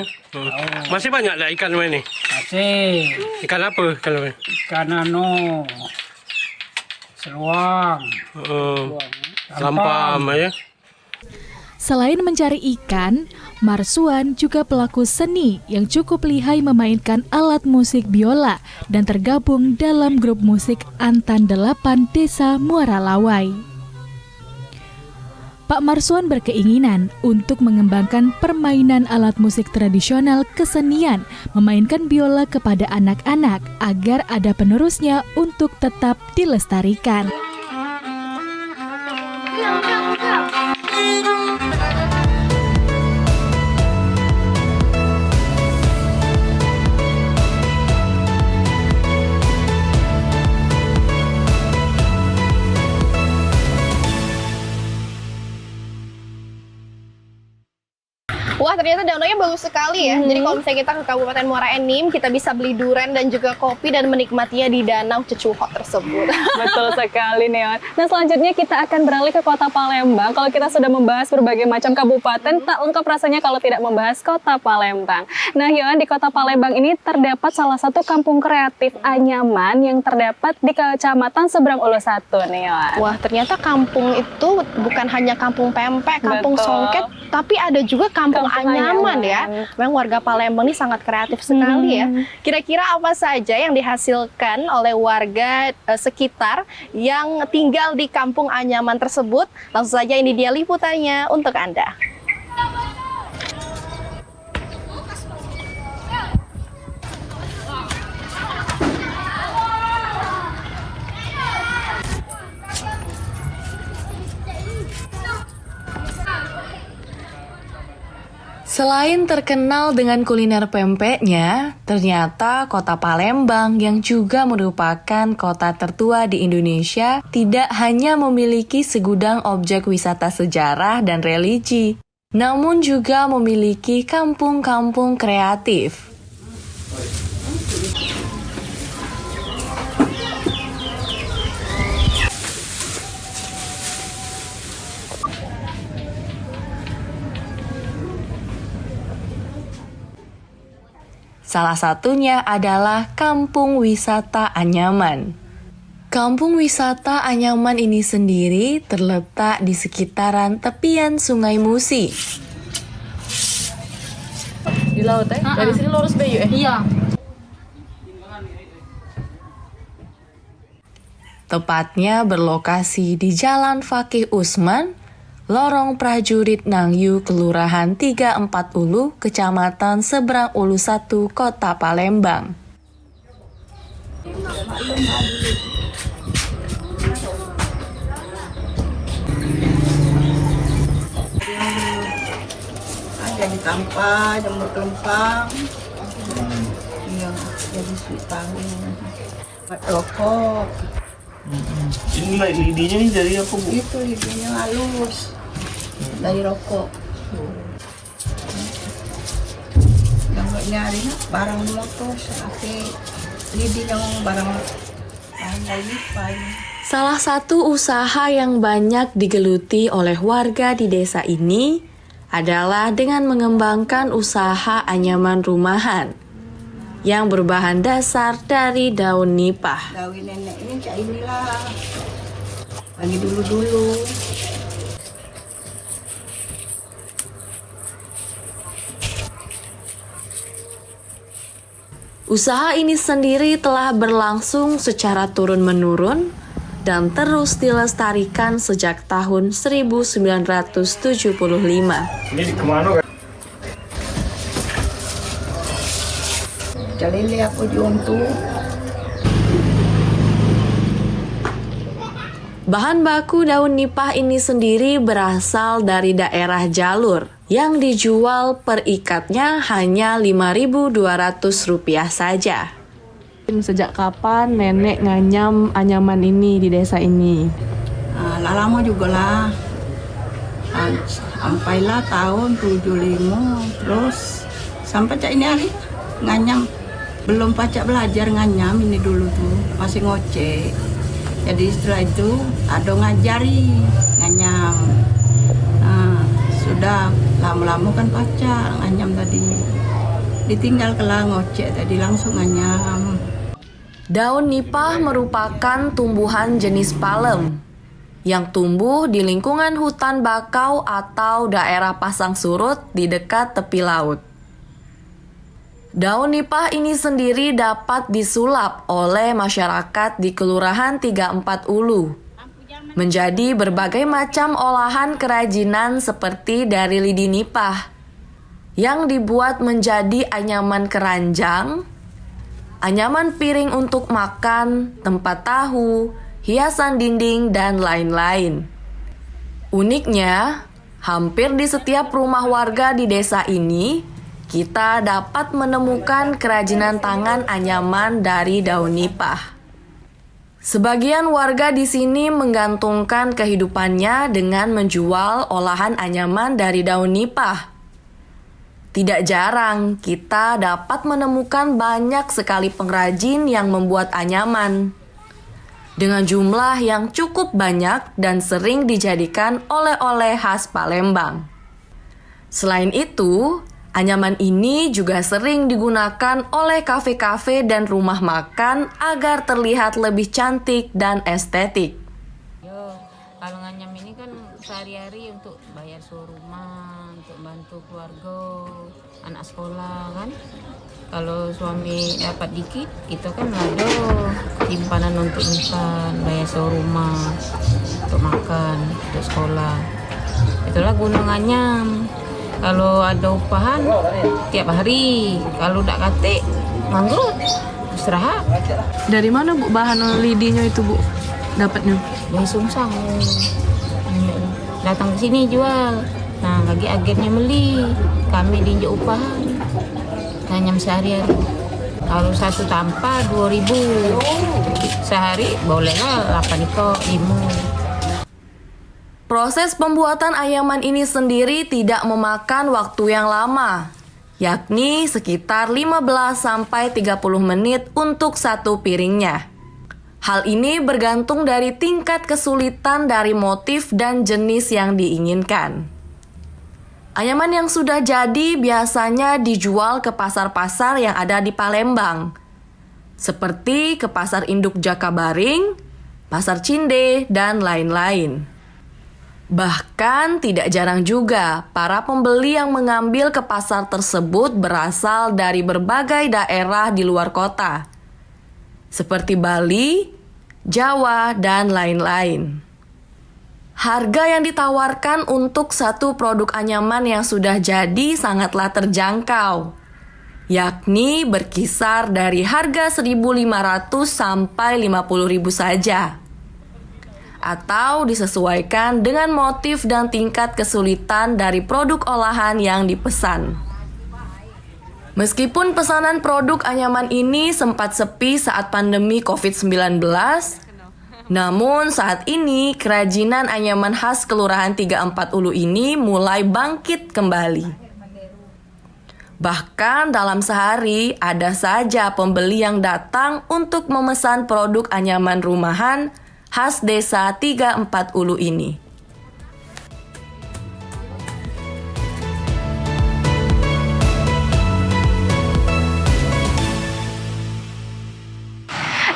[SPEAKER 10] Masih banyak lah ikan ini?
[SPEAKER 3] Masih.
[SPEAKER 10] Ikan apa?
[SPEAKER 3] Ikan seluang.
[SPEAKER 10] Lampam ya.
[SPEAKER 4] Selain mencari ikan, Marsuan juga pelaku seni yang cukup lihai memainkan alat musik biola dan tergabung dalam grup musik Antan 8 Desa Muara Lawai. Pak Marsuan berkeinginan untuk mengembangkan permainan alat musik tradisional kesenian, memainkan biola kepada anak-anak agar ada penerusnya untuk tetap dilestarikan.
[SPEAKER 2] Wah, ternyata danaunya bagus sekali ya. Jadi kalau misalnya kita ke Kabupaten Muara Enim, kita bisa beli durian dan juga kopi dan menikmatinya di Danau Cecuhok tersebut.
[SPEAKER 1] Betul sekali, Neon. Nah, selanjutnya kita akan beralih ke Kota Palembang. Kalau kita sudah membahas berbagai macam kabupaten, tak lengkap rasanya kalau tidak membahas Kota Palembang. Nah, Yon, di Kota Palembang ini terdapat salah satu kampung kreatif anyaman yang terdapat di Kecamatan Seberang Ulu 1, Neon.
[SPEAKER 2] Wah, ternyata kampung itu bukan hanya kampung pempek, kampung songket, tapi ada juga kampung anyaman ya. Memang warga Palembang ini sangat kreatif sekali ya. Kira-kira apa saja yang dihasilkan oleh warga sekitar yang tinggal di kampung anyaman tersebut? Langsung saja ini dia liputannya untuk Anda.
[SPEAKER 11] Selain terkenal dengan kuliner pempeknya, ternyata Kota Palembang yang juga merupakan kota tertua di Indonesia tidak hanya memiliki segudang objek wisata sejarah dan religi, namun juga memiliki kampung-kampung kreatif. Salah satunya adalah Kampung Wisata Anyaman. Kampung Wisata Anyaman ini sendiri terletak di sekitaran tepian Sungai Musi.
[SPEAKER 15] Di laut ya? Dari sini lurus Bayu ya? Iya.
[SPEAKER 11] Tepatnya berlokasi di Jalan Fakih Usman, Lorong Prajurit Nangyu, Kelurahan 34 Ulu, Kecamatan Seberang Ulu 1, Kota Palembang.
[SPEAKER 12] Ada di Tampa, jamur kelempang, yang jadi sultan, rokok.
[SPEAKER 13] Ini lidinya nih dari apa, Bu?
[SPEAKER 12] Itu lidinya halus dari rokok. Yang nggak nyari barang motor, tapi lidi yang barang lipat.
[SPEAKER 11] Salah satu usaha yang banyak digeluti oleh warga di desa ini adalah dengan mengembangkan usaha anyaman rumahan yang berbahan dasar dari daun nipah.
[SPEAKER 12] Daun nenek ini kayak inilah, lagi dulu-dulu.
[SPEAKER 11] Usaha ini sendiri telah berlangsung secara turun-menurun dan terus dilestarikan sejak tahun 1975.
[SPEAKER 13] Ini kemana kan?
[SPEAKER 12] pecel lele aku jual tuh.
[SPEAKER 11] Bahan baku daun nipah ini sendiri berasal dari daerah Jalur yang dijual per ikatnya hanya Rp5.200 saja. Sejak kapan nenek nganyam anyaman ini di desa ini?
[SPEAKER 12] Lama juga lah. Sampailah tahun 75 terus sampai cak ini hari nganyam. Belum pacak belajar nganyam ini dulu tuh, masih ngocek. Jadi setelah itu ada ngajari nganyam. Sudah lama-lama kan pacak nganyam tadi. Ditinggal kelah ngocek tadi langsung nganyam.
[SPEAKER 11] Daun nipah merupakan tumbuhan jenis palem yang tumbuh di lingkungan hutan bakau atau daerah pasang surut di dekat tepi laut. Daun nipah ini sendiri dapat disulap oleh masyarakat di Kelurahan 34 Ulu menjadi berbagai macam olahan kerajinan seperti dari lidi nipah yang dibuat menjadi anyaman keranjang, anyaman piring untuk makan, tempat tahu, hiasan dinding, dan lain-lain. Uniknya, hampir di setiap rumah warga di desa ini kita dapat menemukan kerajinan tangan anyaman dari daun nipah. Sebagian warga di sini menggantungkan kehidupannya dengan menjual olahan anyaman dari daun nipah. Tidak jarang kita dapat menemukan banyak sekali pengrajin yang membuat anyaman dengan jumlah yang cukup banyak dan sering dijadikan oleh-oleh khas Palembang. Selain itu, anyaman ini juga sering digunakan oleh kafe-kafe dan rumah makan agar terlihat lebih cantik dan estetik.
[SPEAKER 14] Kalau nganyam ini kan sehari-hari untuk bayar sewa rumah, untuk bantu keluarga, anak sekolah kan. Kalau suami dapat dikit, kita kan ada simpanan untuk makan, bayar sewa rumah, untuk makan, untuk sekolah. Itulah guna nganyam. Kalau ada upahan tiap hari, kalau tak katik manggut istirahat.
[SPEAKER 11] Dari mana Bu bahan lidinya itu Bu dapatnya?
[SPEAKER 14] Dari Sungsang. Datang ke sini jual. Nah, lagi agennya beli. Kami diinjak upahan. Nganyam sehari-hari. Kalau satu tanpa 2.000. Sehari bolehlah 8 ikut 5.
[SPEAKER 11] Proses pembuatan anyaman ini sendiri tidak memakan waktu yang lama, yakni sekitar 15-30 menit untuk satu piringnya. Hal ini bergantung dari tingkat kesulitan dari motif dan jenis yang diinginkan. Anyaman yang sudah jadi biasanya dijual ke pasar-pasar yang ada di Palembang, seperti ke Pasar Induk Jakabaring, Pasar Cinde, dan lain-lain. Bahkan tidak jarang juga para pembeli yang mengambil ke pasar tersebut berasal dari berbagai daerah di luar kota, seperti Bali, Jawa, dan lain-lain. Harga yang ditawarkan untuk satu produk anyaman yang sudah jadi sangatlah terjangkau, yakni berkisar dari harga 1.500 sampai 50.000 saja. Atau disesuaikan dengan motif dan tingkat kesulitan dari produk olahan yang dipesan. Meskipun pesanan produk anyaman ini sempat sepi saat pandemi COVID-19, namun saat ini kerajinan anyaman khas Kelurahan 34 Ulu ini mulai bangkit kembali. Bahkan dalam sehari ada saja pembeli yang datang untuk memesan produk anyaman rumahan khas desa 34 Ulu ini.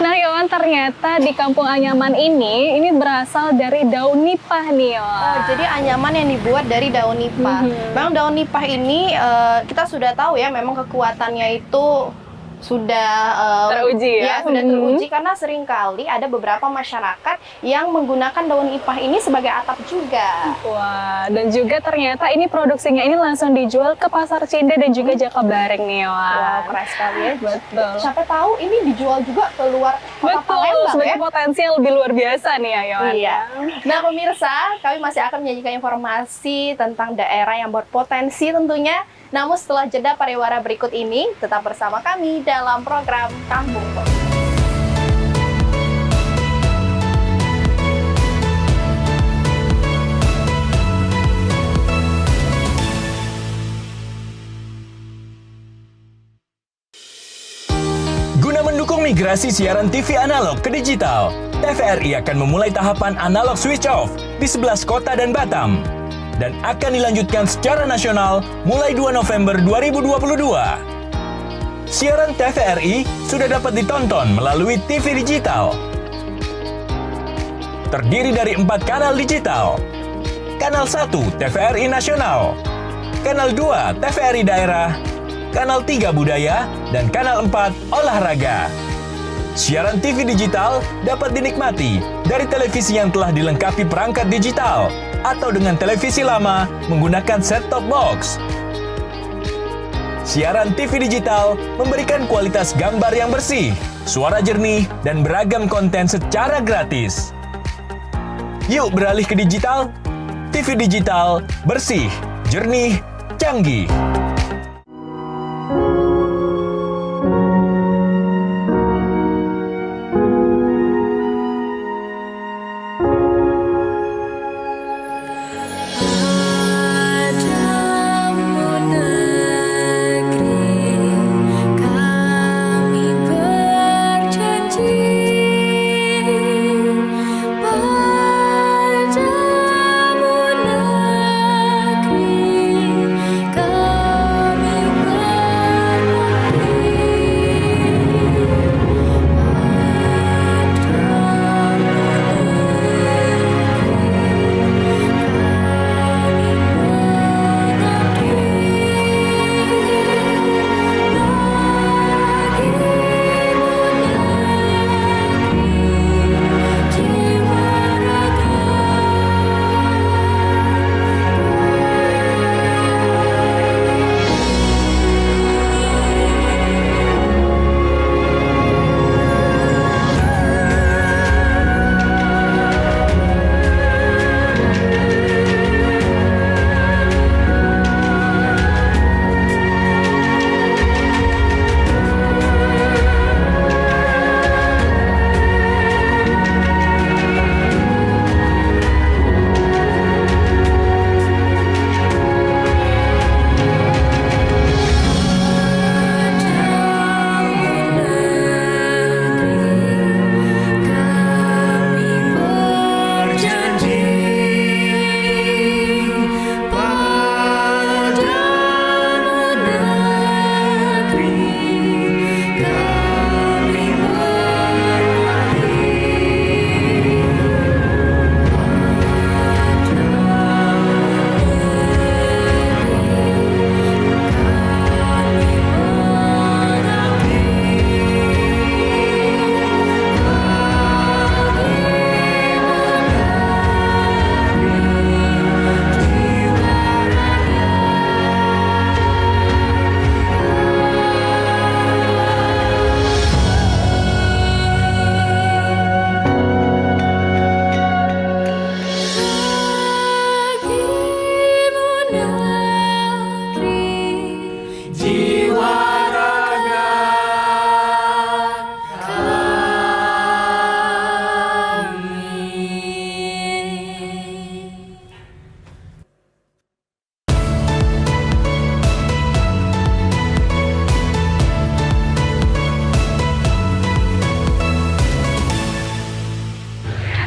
[SPEAKER 1] Nah Yohan, ternyata di Kampung Anyaman ini berasal dari daun nipah nih Yohan.
[SPEAKER 2] Jadi anyaman yang dibuat dari daun nipah. Memang daun nipah ini kita sudah tahu ya, memang kekuatannya itu sudah
[SPEAKER 1] teruji ya?
[SPEAKER 2] Sudah teruji karena seringkali ada beberapa masyarakat yang menggunakan daun ipah ini sebagai atap juga.
[SPEAKER 1] Wah, dan juga ternyata ini produksinya ini langsung dijual ke Pasar Cinde dan juga Jakabareng nih,
[SPEAKER 2] Wah, keren sekali ya.
[SPEAKER 1] Betul.
[SPEAKER 2] Siapa tahu ini dijual juga keluar kota Palembang ya.
[SPEAKER 1] Sebagai potensi yang lebih luar biasa nih ya, Yohan.
[SPEAKER 2] Iya. Nah, pemirsa, kami masih akan menyajikan informasi tentang daerah yang berpotensi tentunya. Namun setelah jeda pariwara berikut ini, tetap bersama kami dalam program Kampungku.
[SPEAKER 16] Guna mendukung migrasi siaran TV analog ke digital, TVRI akan memulai tahapan analog switch off di 11 kota dan Batam, dan akan dilanjutkan secara nasional mulai 2 November 2022. Siaran TVRI sudah dapat ditonton melalui TV digital. Terdiri dari 4 kanal digital. Kanal 1 TVRI Nasional, Kanal 2 TVRI Daerah, Kanal 3 Budaya, dan Kanal 4 Olahraga. Siaran TV digital dapat dinikmati dari televisi yang telah dilengkapi perangkat digital atau dengan televisi lama menggunakan set-top box. Siaran TV digital memberikan kualitas gambar yang bersih, suara jernih, dan beragam konten secara gratis. Yuk beralih ke digital. TV digital bersih, jernih, canggih.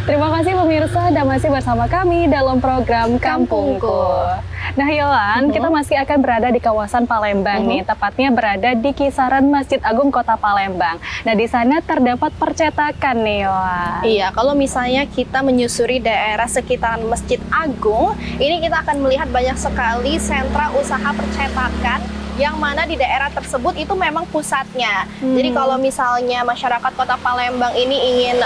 [SPEAKER 1] Terima kasih pemirsa, dan masih bersama kami dalam program Kampungku. Nah Yohan, kita masih akan berada di kawasan Palembang nih, tepatnya berada di kisaran Masjid Agung Kota Palembang. Nah di sana terdapat percetakan nih Yohan.
[SPEAKER 2] Iya, kalau misalnya kita menyusuri daerah sekitaran Masjid Agung, ini kita akan melihat banyak sekali sentra usaha percetakan yang mana di daerah tersebut itu memang pusatnya. Jadi kalau misalnya masyarakat Kota Palembang ini ingin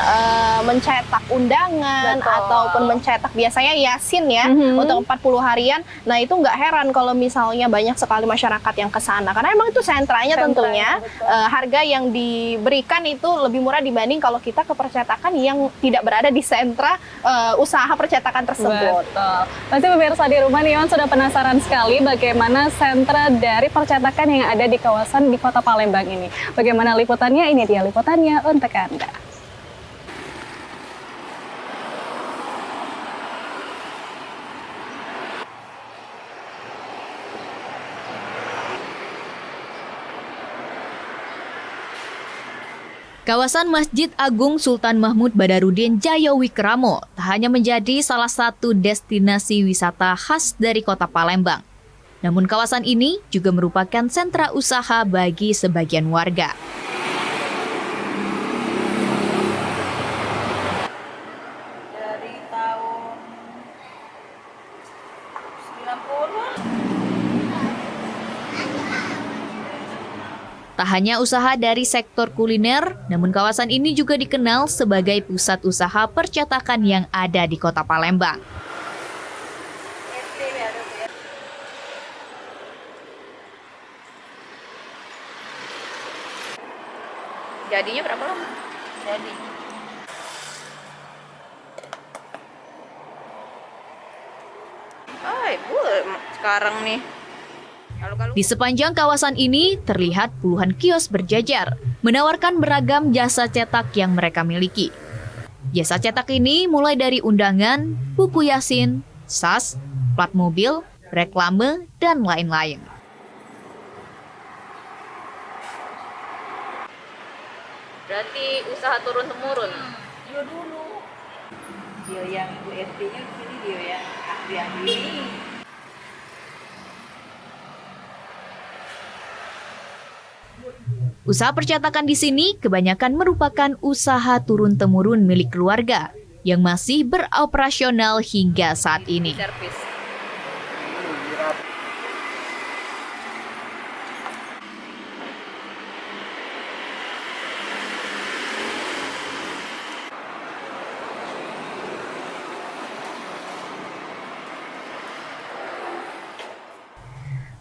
[SPEAKER 2] mencetak undangan ataupun mencetak biasanya yasin ya untuk 40 harian, nah itu nggak heran kalau misalnya banyak sekali masyarakat yang ke sana karena emang itu sentranya tentunya. Harga yang diberikan itu lebih murah dibanding kalau kita ke percetakan yang tidak berada di sentra usaha percetakan tersebut.
[SPEAKER 1] Betul. Pasti pemirsa di rumah nih sudah penasaran sekali bagaimana sentra dari percetakan yang ada di kawasan di Kota Palembang ini. Bagaimana liputannya? Ini dia liputannya untuk Anda.
[SPEAKER 17] Kawasan Masjid Agung Sultan Mahmud Badarudin Jayawikramo tak hanya menjadi salah satu destinasi wisata khas dari Kota Palembang. Namun kawasan ini juga merupakan sentra usaha bagi sebagian warga.
[SPEAKER 22] Dari tahun 90.
[SPEAKER 17] Tak hanya usaha dari sektor kuliner, namun kawasan ini juga dikenal sebagai pusat usaha percetakan yang ada di Kota Palembang.
[SPEAKER 22] Jadinya berapa lama? Jadi. Ibu sekarang nih.
[SPEAKER 17] Di sepanjang kawasan ini terlihat puluhan kios berjajar, menawarkan beragam jasa cetak yang mereka miliki. Jasa cetak ini mulai dari undangan, buku yasin, sas, plat mobil, reklame, dan lain-lain.
[SPEAKER 22] Berarti usaha turun-temurun? Dia dulu. Dia yang ibu FD-nya di sini, dia yang ahli yang ini.
[SPEAKER 17] Usaha percetakan di sini kebanyakan merupakan usaha turun-temurun milik keluarga yang masih beroperasional hingga saat ini.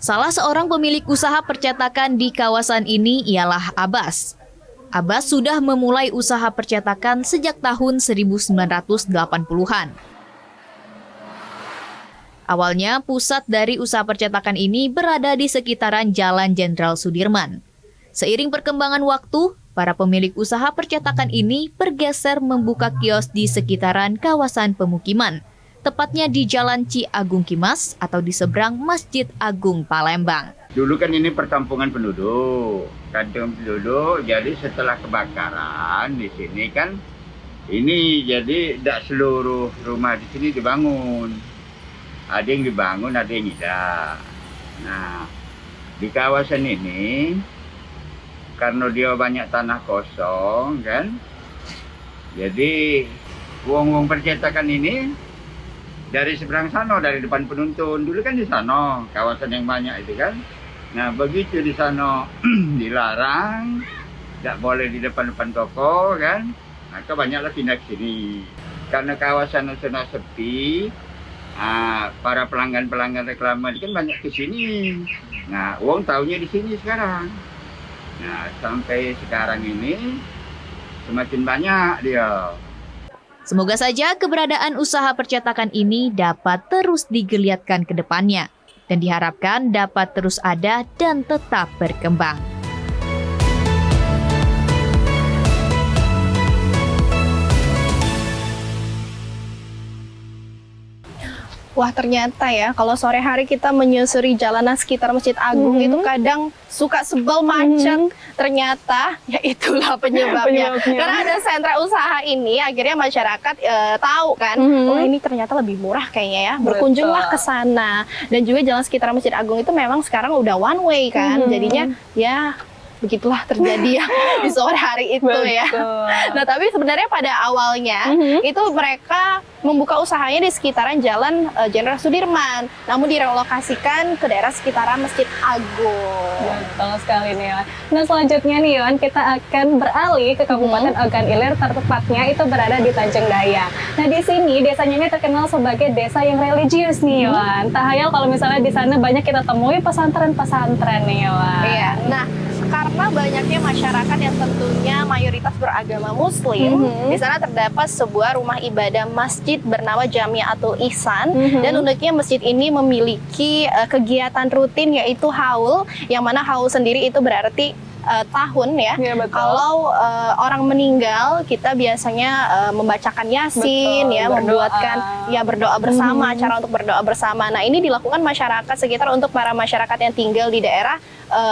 [SPEAKER 17] Salah seorang pemilik usaha percetakan di kawasan ini ialah Abbas. Abbas sudah memulai usaha percetakan sejak tahun 1980-an. Awalnya, pusat dari usaha percetakan ini berada di sekitaran Jalan Jenderal Sudirman. Seiring perkembangan waktu, para pemilik usaha percetakan ini bergeser membuka kios di sekitaran kawasan pemukiman, tepatnya di Jalan Ci Agung Kimas atau di seberang Masjid Agung Palembang.
[SPEAKER 6] Dulu kan ini perkampungan penduduk, kantung penduduk. Jadi setelah kebakaran di sini kan, ini jadi tidak seluruh rumah di sini dibangun. Ada yang dibangun, ada yang tidak. Nah, di kawasan ini karena dia banyak tanah kosong kan, jadi uang-uang percetakan ini dari seberang sana, dari depan penuntun. Dulu kan di sana, kawasan yang banyak itu kan. Nah, begitu di sana dilarang, tidak boleh di depan-depan toko kan. Maka banyaklah pindah ke sini. Karena kawasan sudah sepi, para pelanggan-pelanggan reklame kan banyak ke sini. Nah, uang tahunya di sini sekarang. Nah, sampai sekarang ini semakin banyak dia.
[SPEAKER 17] Semoga saja keberadaan usaha percetakan ini dapat terus digeliatkan ke depannya dan diharapkan dapat terus ada dan tetap berkembang.
[SPEAKER 2] Wah, ternyata ya kalau sore hari kita menyusuri jalanan sekitar Masjid Agung itu kadang suka sebel macet. Ternyata ya itulah penyebabnya. Karena ada sentra usaha ini akhirnya masyarakat tahu kan, oh ini ternyata lebih murah kayaknya ya. Berkunjunglah ke sana. Dan juga jalan sekitar Masjid Agung itu memang sekarang udah one way kan. Jadinya ya begitulah terjadi ya di sore hari itu ya. Nah, tapi sebenarnya pada awalnya itu mereka membuka usahanya di sekitaran Jalan Jenderal Sudirman, namun direlokasikan ke daerah sekitaran Masjid Agung.
[SPEAKER 1] Betul sekali nih, Yon. Nah, selanjutnya nih, Yon, kita akan beralih ke Kabupaten Ogan Ilir, tepatnya itu berada di Tanjung Dayang. Nah, di sini desanya ini terkenal sebagai desa yang religius nih, Yon. Tak hayal kalau misalnya di sana banyak kita temui pesantren-pesantren nih, Yon.
[SPEAKER 2] Iya. Nah, karena banyaknya masyarakat yang tentunya mayoritas beragama Muslim, di sana terdapat sebuah rumah ibadah masjid bernama Jamiatul Ihsan, dan uniknya masjid ini memiliki kegiatan rutin yaitu haul, yang mana haul sendiri itu berarti tahun ya. Kalau orang meninggal, kita biasanya membacakan Yasin, ya, membuatkan ya berdoa bersama, cara untuk berdoa bersama. Nah, ini dilakukan masyarakat sekitar untuk para masyarakat yang tinggal di daerah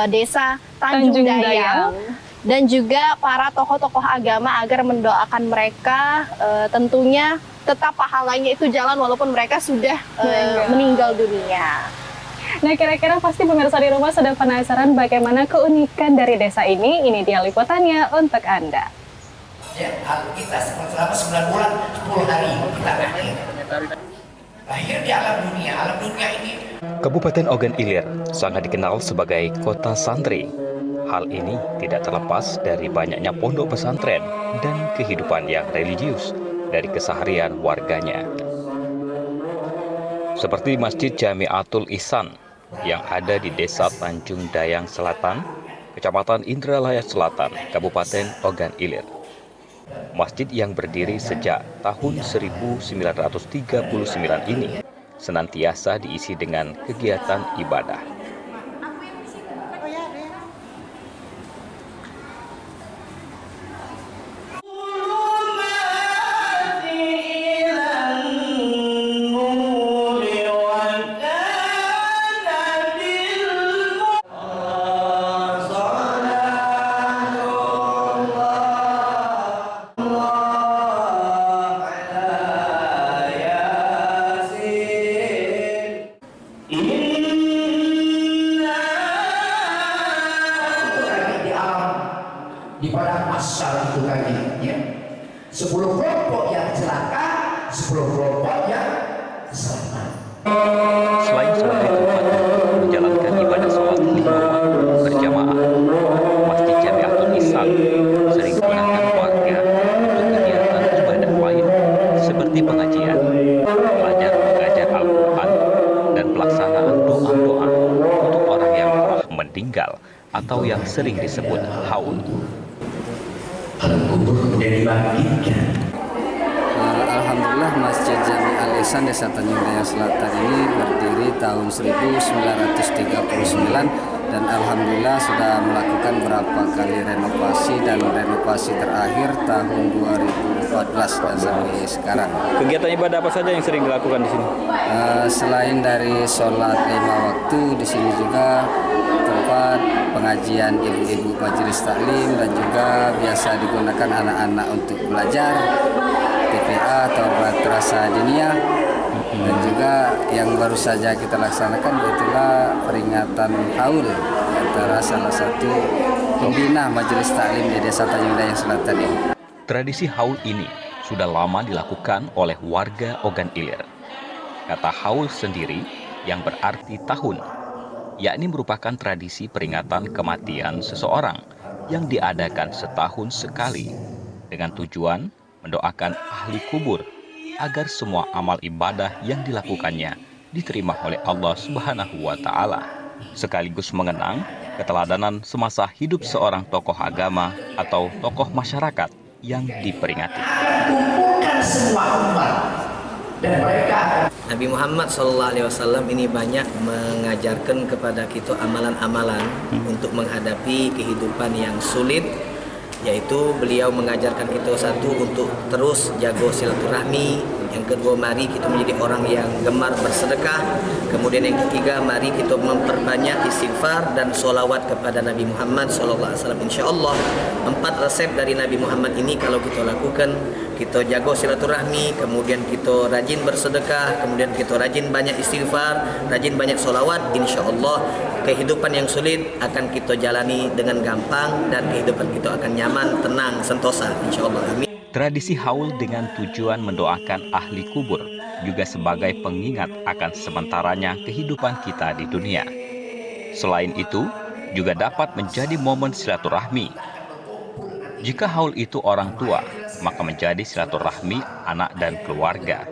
[SPEAKER 2] desa Tanjung Dayang. Dan juga para tokoh-tokoh agama agar mendoakan mereka, tentunya tetap pahalanya itu jalan walaupun mereka sudah meninggal dunia.
[SPEAKER 1] Nah, kira-kira pasti pemirsa di rumah sudah penasaran bagaimana keunikan dari desa ini. Ini dia liputannya untuk Anda.
[SPEAKER 5] Ya, kita selama 9 bulan, 10 hari kita lahir di alam dunia ini.
[SPEAKER 18] Kabupaten Ogan Ilir sangat dikenal sebagai kota santri. Hal ini tidak terlepas dari banyaknya pondok pesantren dan kehidupan yang religius dari keseharian warganya. Seperti Masjid Jamiatul Ihsan yang ada di Desa Tanjung Dayang Selatan, Kecamatan Indralaya Selatan, Kabupaten Ogan Ilir. Masjid yang berdiri sejak tahun 1939 ini senantiasa diisi dengan kegiatan ibadah.
[SPEAKER 5] Di pada asal itu tadi, ya. 10 kelompok yang celaka, 10 kelompok yang selamat.
[SPEAKER 18] Selain sebagai tempat menjalankan ibadah sholat di rumah berjamaah, Masjid Jamiatul Ihsan sering digunakan warga untuk kegiatan ibadah lain seperti pengajian, belajar mengajar Al-Quran, dan pelaksanaan doa-doa untuk orang yang telah meninggal atau yang sering disebut haul.
[SPEAKER 19] Alhamdulillah, Masjid Jamiatul Ihsan Desa Tanjung Dayang Selatan ini berdiri tahun 1939 dan alhamdulillah sudah melakukan beberapa kali renovasi, dan renovasi terakhir tahun 2014 dan sampai sekarang.
[SPEAKER 18] Kegiatan ibadah apa saja yang sering dilakukan di sini?
[SPEAKER 19] Selain dari sholat 5 waktu, di sini juga tempat pengajian ibu-ibu majelis taklim, dan juga biasa digunakan anak-anak untuk belajar TPA atau madrasah diniyah, dan juga yang baru saja kita laksanakan itulah peringatan haul antara salah satu pembina majelis taklim di Desa Tanjung Dayang Selatan ini.
[SPEAKER 18] Tradisi haul ini sudah lama dilakukan oleh warga Ogan Ilir. Kata haul sendiri yang berarti tahun, yakni merupakan tradisi peringatan kematian seseorang yang diadakan setahun sekali dengan tujuan mendoakan ahli kubur agar semua amal ibadah yang dilakukannya diterima oleh Allah Subhanahu wa Ta'ala, sekaligus mengenang keteladanan semasa hidup seorang tokoh agama atau tokoh masyarakat yang diperingati.
[SPEAKER 5] Kumpulkan semua umat dan mereka.
[SPEAKER 21] Nabi Muhammad SAW ini banyak mengajarkan kepada kita amalan-amalan untuk menghadapi kehidupan yang sulit, yaitu beliau mengajarkan kita satu untuk terus jaga silaturahmi, yang kedua mari kita menjadi orang yang gemar bersedekah, kemudian yang ketiga mari kita memperbanyak istighfar dan sholawat kepada Nabi Muhammad SAW. Insya Allah 4 resep dari Nabi Muhammad ini kalau kita lakukan, kita jaga silaturahmi, kemudian kita rajin bersedekah, kemudian kita rajin banyak istighfar, rajin banyak sholawat, insya Allah kehidupan yang sulit akan kita jalani dengan gampang dan kehidupan kita akan nyaman, tenang, sentosa insyaallah. Amin.
[SPEAKER 18] Tradisi haul dengan tujuan mendoakan ahli kubur juga sebagai pengingat akan sementaranya kehidupan kita di dunia. Selain itu, juga dapat menjadi momen silaturahmi. Jika haul itu orang tua, maka menjadi silaturahmi anak dan keluarga.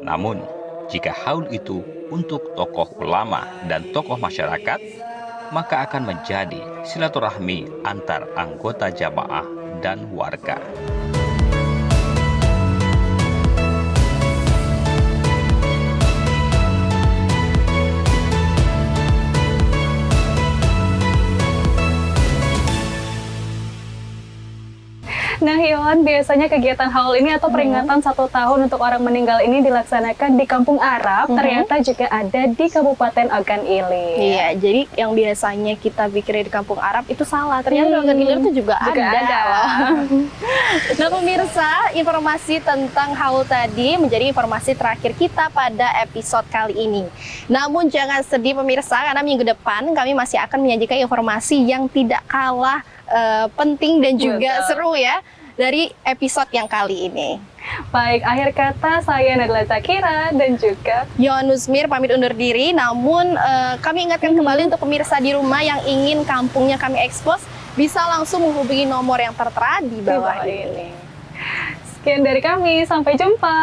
[SPEAKER 18] Namun, jika haul itu untuk tokoh ulama dan tokoh masyarakat, maka akan menjadi silaturahmi antar anggota jamaah dan warga.
[SPEAKER 1] Nah, Yohan, biasanya kegiatan haul ini atau peringatan 1 tahun untuk orang meninggal ini dilaksanakan di Kampung Arab, ternyata juga ada di Kabupaten Ogan Ilir.
[SPEAKER 2] Iya, jadi yang biasanya kita pikir di Kampung Arab itu salah, ternyata Ogan Ilir itu juga ada. Nah pemirsa, informasi tentang haul tadi menjadi informasi terakhir kita pada episode kali ini. Namun jangan sedih pemirsa, karena minggu depan kami masih akan menyajikan informasi yang tidak kalah penting dan juga seru ya dari episode yang kali ini.
[SPEAKER 1] Baik, akhir kata saya Nadila Zakira dan juga
[SPEAKER 2] Yohan Nuzmir pamit undur diri. Namun kami ingatkan kembali untuk pemirsa di rumah yang ingin kampungnya kami ekspos, bisa langsung menghubungi nomor yang tertera di bawah ini.
[SPEAKER 1] Sekian dari kami, sampai jumpa.